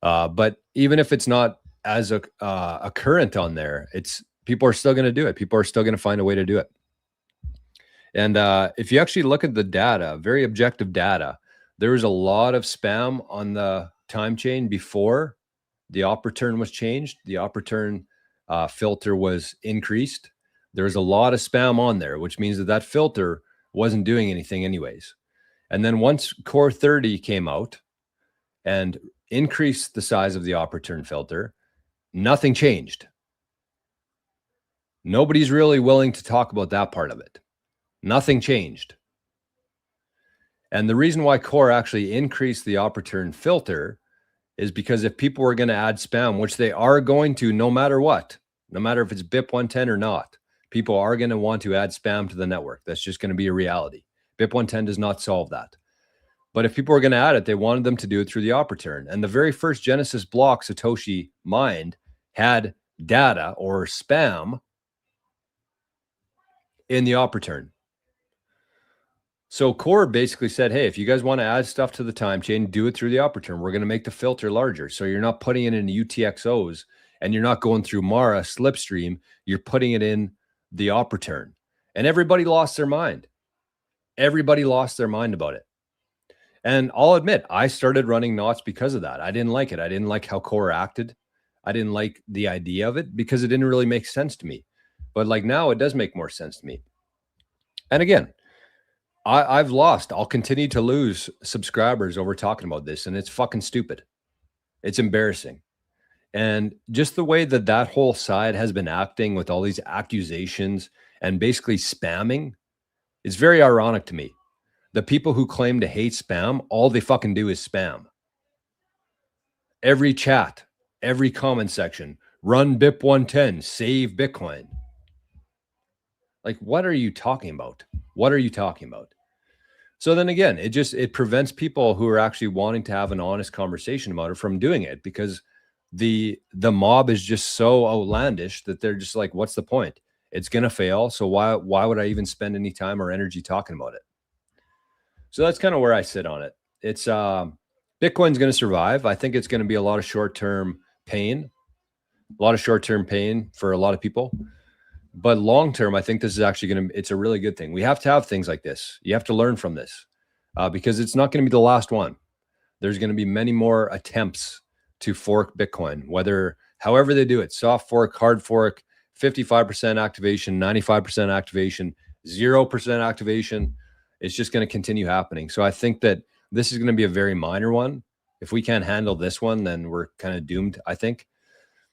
But even if it's not as a current on there, people are still going to do it. People are still going to find a way to do it. And if you actually look at the data, very objective data, there was a lot of spam on the time chain before the op return was changed. The op return filter was increased. There was a lot of spam on there, which means that filter wasn't doing anything anyways. And then once Core 30 came out and increased the size of the op return filter, nothing changed. Nobody's really willing to talk about that part of it. Nothing changed. And the reason why Core actually increased the op return filter is because if people were going to add spam, which they are going to no matter what, no matter if it's BIP 110 or not, people are going to want to add spam to the network. That's just going to be a reality. BIP 110 does not solve that. But if people were going to add it, they wanted them to do it through the op return. And the very first Genesis block Satoshi mined had data or spam in the op return. So Core basically said, hey, if you guys want to add stuff to the time chain, do it through the op return. We're going to make the filter larger. So you're not putting it in UTXOs and you're not going through Mara slipstream. You're putting it in the op return. And everybody lost their mind. Everybody lost their mind about it. And I'll admit, I started running knots because of that. I didn't like it. I didn't like how Core acted. I didn't like the idea of it because it didn't really make sense to me. But like now it does make more sense to me. And again, I've lost. I'll continue to lose subscribers over talking about this, and it's fucking stupid. It's embarrassing. And just the way that whole side has been acting with all these accusations and basically spamming is very ironic to me. The people who claim to hate spam, all they fucking do is spam. Every chat, every comment section, run BIP 110, save Bitcoin. Like, what are you talking about? What are you talking about? So then again, it prevents people who are actually wanting to have an honest conversation about it from doing it because the mob is just so outlandish that they're just like, what's the point? It's going to fail. So why would I even spend any time or energy talking about it? So that's kind of where I sit on it. It's Bitcoin's going to survive. I think it's going to be a lot of short-term pain for a lot of people. But long-term, I think this is actually it's a really good thing. We have to have things like this. You have to learn from this because it's not going to be the last one. There's going to be many more attempts to fork Bitcoin, however they do it, soft fork, hard fork, 55% activation, 95% activation, 0% activation. It's just going to continue happening. So I think that this is going to be a very minor one. If we can't handle this one, then we're kind of doomed, I think.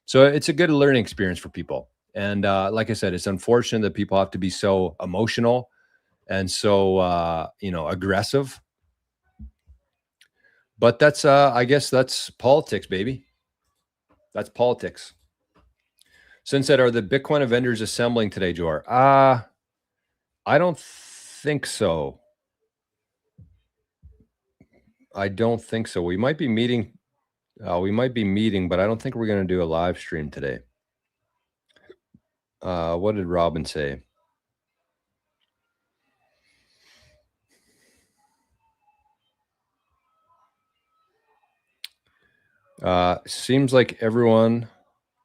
So it's a good learning experience for people. And like I said, it's unfortunate that people have to be so emotional and so, aggressive. But that's, I guess that's politics, baby. That's politics. Since that, are the Bitcoin vendors assembling today, Jor? I don't think so. I don't think so. We might be meeting, but I don't think we're going to do a live stream today. What did Robin say? Seems like everyone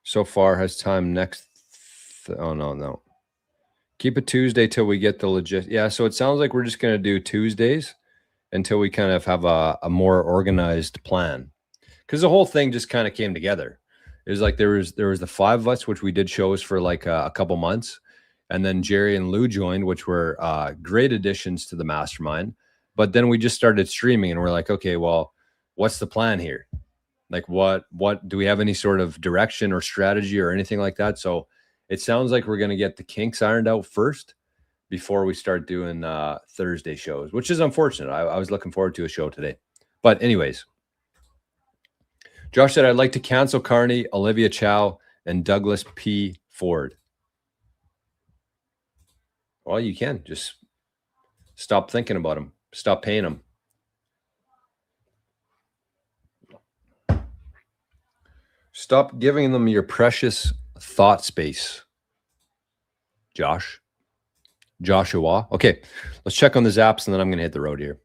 so far has time next. Oh, no. Keep it Tuesday till we get the legit. Yeah, so it sounds like we're just going to do Tuesdays until we kind of have a more organized plan. Because the whole thing just kind of came together. It was like there was the 5 of us, which we did shows for like a couple months. And then Jerry and Lou joined, which were great additions to the mastermind. But then we just started streaming and we're like, okay, well, what's the plan here? Like what do we have any sort of direction or strategy or anything like that? So it sounds like we're going to get the kinks ironed out first before we start doing Thursday shows, which is unfortunate. I was looking forward to a show today. But anyways, Josh said, I'd like to cancel Carney, Olivia Chow, and Douglas P. Ford. Well, you can. Just stop thinking about them. Stop paying them. Stop giving them your precious thought space. Joshua. Okay, let's check on the zaps, and then I'm going to hit the road here.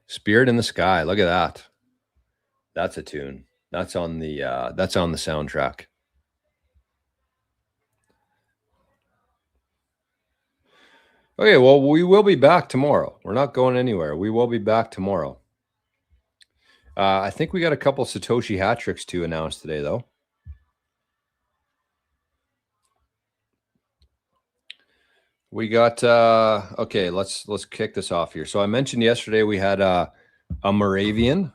Spirit in the Sky. Look at that. That's a tune. That's on the soundtrack. Okay, well, we will be back tomorrow. We're not going anywhere. We will be back tomorrow. I think we got a couple Satoshi hat tricks to announce today, though. We got okay. Let's kick this off here. So I mentioned yesterday we had a Moravian.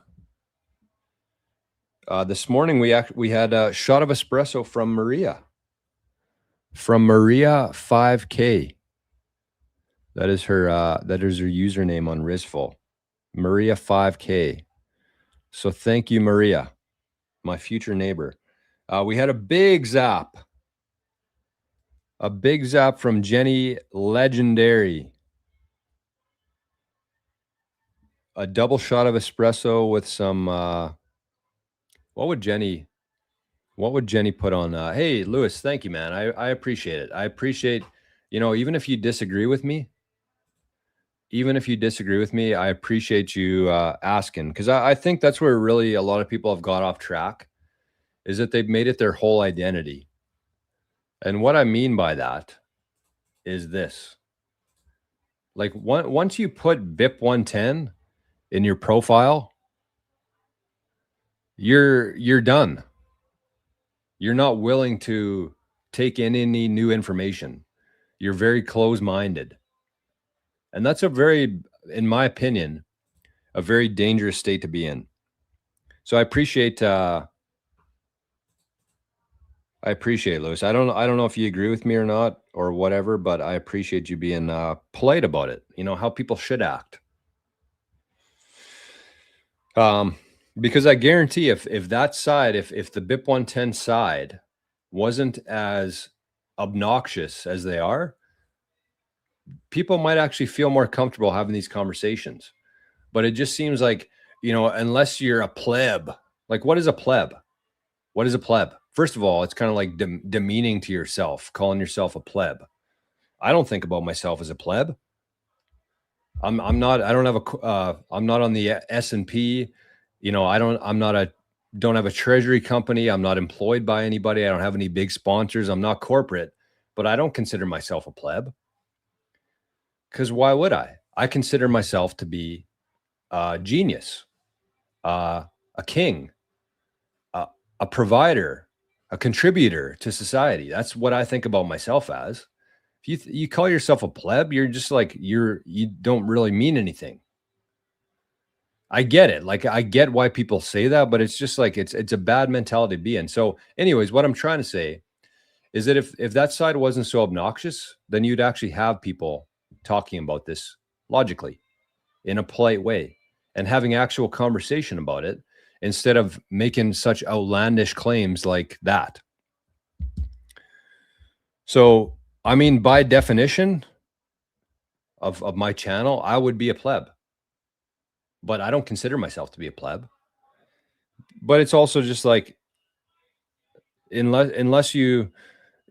This morning we had a shot of espresso from Maria. From Maria 5K. That is her username on Rizful. Maria 5K. So thank you, Maria, my future neighbor. We had a big zap. A big zap from Jenny Legendary. A double shot of espresso with some what would Jenny put on? Hey, Lewis, thank you, man. I appreciate it. I appreciate, even if you disagree with me, I appreciate you asking, because I think that's where really a lot of people have got off track, is that they've made it their whole identity. And what I mean by that is this. Like once you put BIP 110 in your profile, you're done. You're not willing to take in any new information. You're very close-minded. And that's in my opinion, a very dangerous state to be in. So I appreciate Lewis. I don't know if you agree with me or not or whatever, but I appreciate you being polite about it. How people should act. Because I guarantee if that side, if the BIP 110 side wasn't as obnoxious as they are, people might actually feel more comfortable having these conversations. But it just seems like, unless you're a pleb, like what is a pleb? What is a pleb? First of all, it's kind of like demeaning to yourself, calling yourself a pleb. I don't think about myself as a pleb. I'm not on the S&P. Don't have a treasury company. I'm not employed by anybody. I don't have any big sponsors. I'm not corporate, but I don't consider myself a pleb. Because why would I? I consider myself to be a genius, a king, a provider, a contributor to society. That's what I think about myself as. If you call yourself a pleb, you're just like, you don't really mean anything. I get it. Like, I get why people say that, but it's just like, it's a bad mentality to be in. So anyways, what I'm trying to say is that if that side wasn't so obnoxious, then you'd actually have people talking about this logically in a polite way and having actual conversation about it instead of making such outlandish claims like that. So, I mean, by definition of my channel, I would be a pleb, but I don't consider myself to be a pleb. But it's also just like, unless you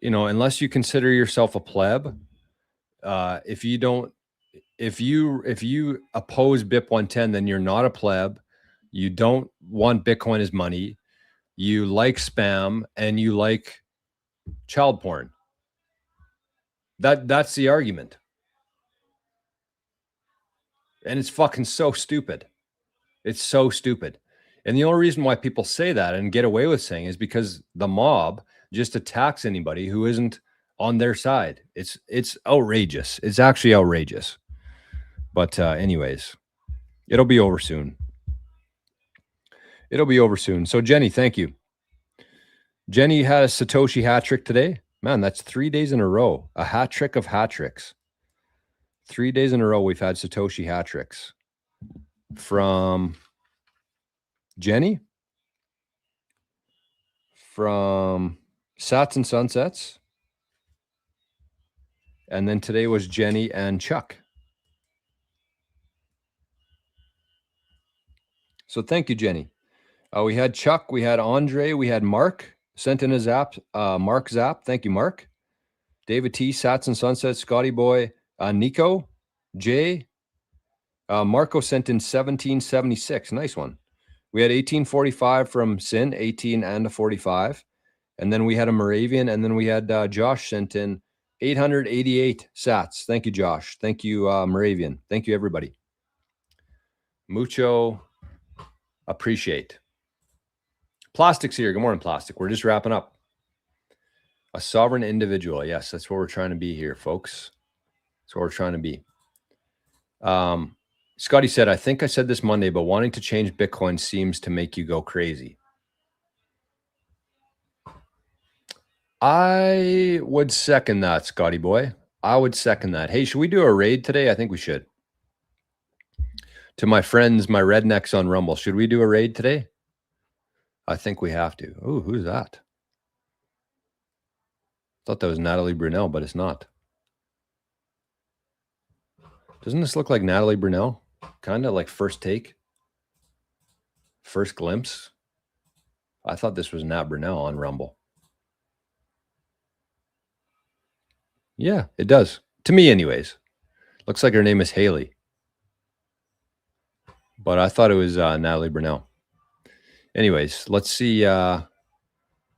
consider yourself a pleb, if you oppose BIP 110, then you're not a pleb. You don't want Bitcoin as money. You like spam and you like child porn. That's the argument. And it's fucking so stupid. It's so stupid. And the only reason why people say that and get away with saying is because the mob just attacks anybody who isn't on their side. It's outrageous. It's actually outrageous. But anyways, it'll be over soon. It'll be over soon. So Jenny, thank you. Jenny had a Satoshi hat trick today. Man, that's 3 days in a row. A hat trick of hat tricks. 3 days in a row we've had Satoshi hat tricks. From Jenny, from Sats and Sunsets, and then today was Jenny and Chuck. So thank you, Jenny. We had Chuck, we had Andre, we had Mark sent in a zap. Mark Zap, thank you, Mark. David T, Sats and Sunsets, Scotty Boy, Nico, Jay. Marco sent in 1776. Nice one. We had 1845 from Sin, 18 and a 45. And then we had a Moravian. And then we had Josh sent in 888 sats. Thank you, Josh. Thank you, Moravian. Thank you, everybody. Mucho appreciate. Plastic's here. Good morning, Plastic. We're just wrapping up. A sovereign individual. Yes, that's what we're trying to be here, folks. That's what we're trying to be. Scotty said, I think I said this Monday, but wanting to change Bitcoin seems to make you go crazy. I would second that, Scotty boy. I would second that. Hey, should we do a raid today? I think we should. To my friends, my rednecks on Rumble, should we do a raid today? I think we have to. Oh, who's that? Thought that was Natalie Brunel, but it's not. Doesn't this look like Natalie Brunel? Kind of like first take. First glimpse. I thought this was Nat Brunel on Rumble. Yeah, it does. To me, anyways. Looks like her name is Haley. But I thought it was Natalie Brunel. Anyways, let's see. It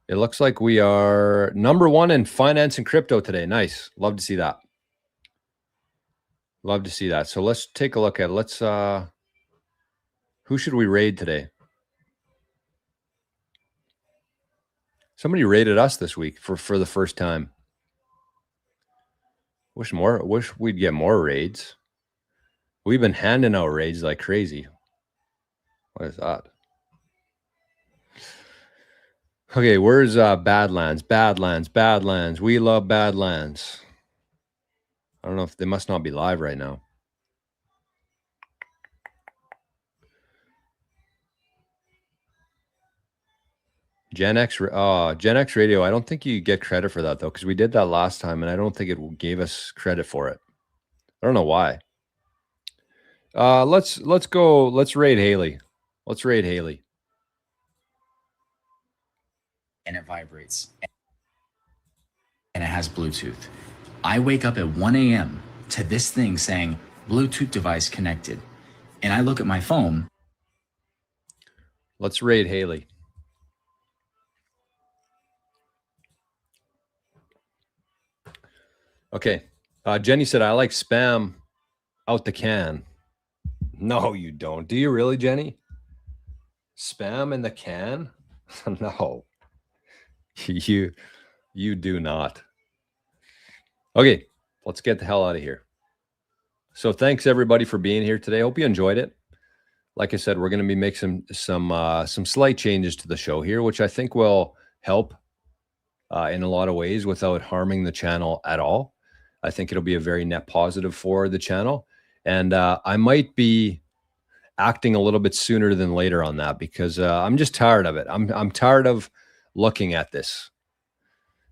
looks like we are #1 in finance and crypto today. Nice. Love to see that. Love to see that. So let's take a look at it. Who should we raid today? Somebody raided us this week for the first time. Wish we'd get more raids. We've been handing out raids like crazy. What is that? Okay, where's Badlands? Badlands. We love Badlands. I don't know if they must not be live right now. Gen X Radio. I don't think you get credit for that though, because we did that last time, and I don't think it gave us credit for it. I don't know why. Let's go. Let's raid Haley. Let's raid Haley. And it vibrates. And it has Bluetooth. I wake up at 1 a.m. to this thing saying Bluetooth device connected. And I look at my phone. Let's raid Haley. Okay. Jenny said, I like spam out the can. No, you don't. Do you really, Jenny? Spam in the can? No, you do not. Okay, let's get the hell out of here. So thanks everybody for being here today. Hope you enjoyed it. Like I said, we're going to be making some slight changes to the show here, which I think will help in a lot of ways without harming the channel at all. I think it'll be a very net positive for the channel. And I might be acting a little bit sooner than later on that because I'm just tired of it. I'm tired of looking at this.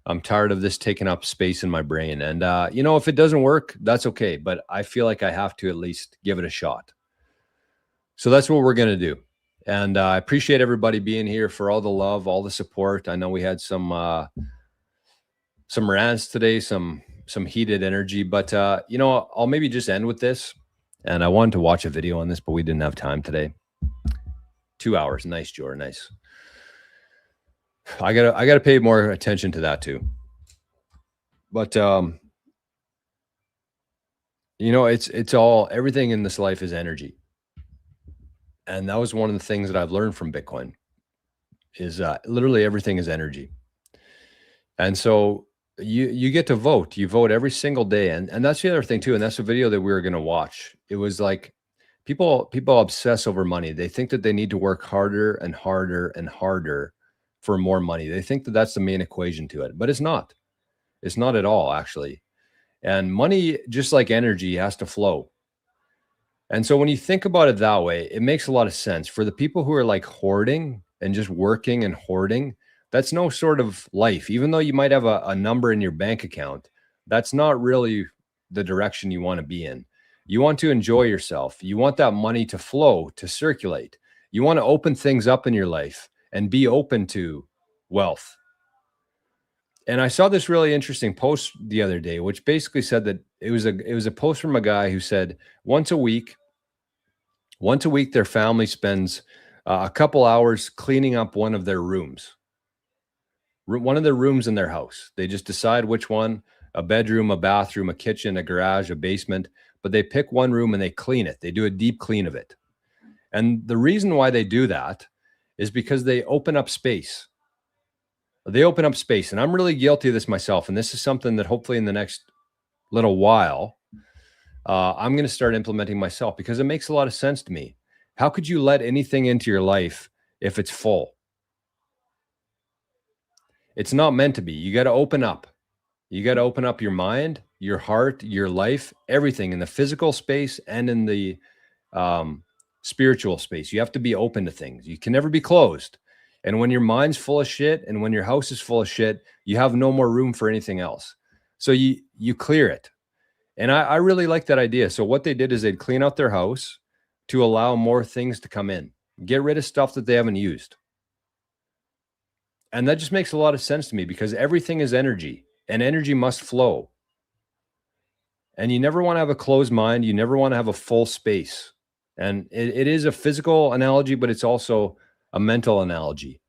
I'm tired of this taking up space in my brain. And, if it doesn't work, that's okay. But I feel like I have to at least give it a shot. So that's what we're going to do. And I appreciate everybody being here for all the love, all the support. I know we had some rants today, some heated energy, but I'll maybe just end with this. And I wanted to watch a video on this, but we didn't have time today. 2 hours. Nice, Jor. Nice. I gotta pay more attention to that too. But it's all, everything in this life is energy. And that was one of the things that I've learned from Bitcoin is literally everything is energy. And so you get to vote. You vote every single day. And that's the other thing too. And that's the video that we were going to watch. It was like people obsess over money. They think that they need to work harder and harder and harder for more money. They think that that's the main equation to it, but it's not. It's not at all, actually. And money, just like energy, has to flow. And so when you think about it that way, it makes a lot of sense. For the people who are like hoarding and just working and hoarding, that's no sort of life. Even though you might have a number in your bank account, that's not really the direction you want to be in. You want to enjoy yourself. You want that money to flow, to circulate. You want to open things up in your life and be open to wealth. And I saw this really interesting post the other day, which basically said that it was a post from a guy who said once a week, their family spends a couple hours cleaning up one of their rooms in their house. They just decide which one, a bedroom, a bathroom, a kitchen, a garage, a basement, but they pick one room and they clean it. They do a deep clean of it. And the reason why they do that is because they open up space. They open up space. And I'm really guilty of this myself. And this is something that hopefully in the next little while, I'm going to start implementing myself because it makes a lot of sense to me. How could you let anything into your life if it's full? It's not meant to be. You got to open up. You got to open up your mind, your heart, your life, everything in the physical space and in the spiritual space. You have to be open to things. You can never be closed. And when your mind's full of shit and when your house is full of shit, you have no more room for anything else. So you clear it. And I really like that idea. So what they did is they'd clean out their house to allow more things to come in, get rid of stuff that they haven't used. And that just makes a lot of sense to me because everything is energy and energy must flow. And you never want to have a closed mind. You never want to have a full space. And it is a physical analogy, but it's also a mental analogy.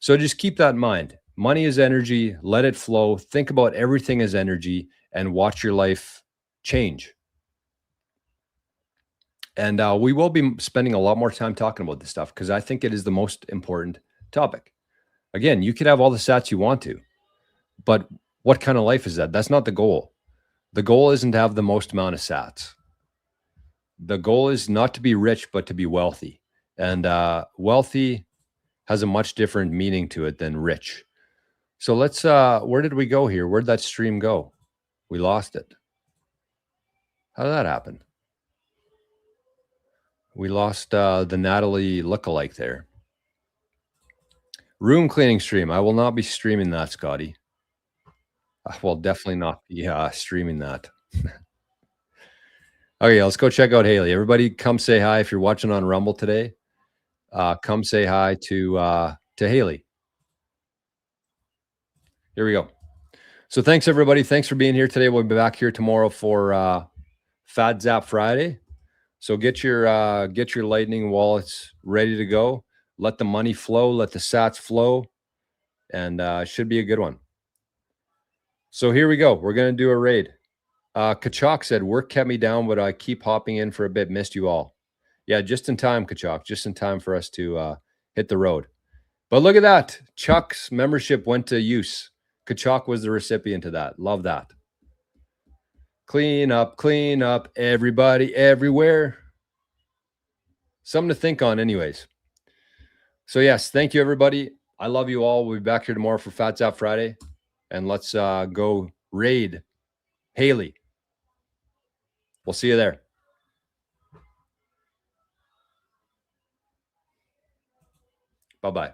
So just keep that in mind. Money is energy. Let it flow. Think about everything as energy and watch your life change. And we will be spending a lot more time talking about this stuff because I think it is the most important topic. Again, you could have all the sats you want to, but what kind of life is that? That's not the goal. The goal isn't to have the most amount of sats. The goal is not to be rich, but to be wealthy. And wealthy has a much different meaning to it than rich. So let's, where did we go here? Where'd that stream go? We lost it. How did that happen? We lost the Natalie lookalike there. Room cleaning stream. I will not be streaming that, Scotty. I will definitely not be streaming that. Okay, let's go check out Haley. Everybody come say hi if you're watching on Rumble today. Come say hi to Haley. Here we go. So thanks, everybody. Thanks for being here today. We'll be back here tomorrow for Fat Zap Friday. So get your Lightning wallets ready to go. Let the money flow. Let the sats flow. And it should be a good one. So here we go. We're going to do a raid. Kachok said, work kept me down, but I keep hopping in for a bit. Missed you all. Yeah, just in time, Kachok. Just in time for us to hit the road. But look at that. Chuck's membership went to use. Kachuk was the recipient of that. Love that. Clean up, everybody, everywhere. Something to think on anyways. So yes, thank you, everybody. I love you all. We'll be back here tomorrow for Fats Out Friday. And let's go raid Haley. We'll see you there. Bye-bye.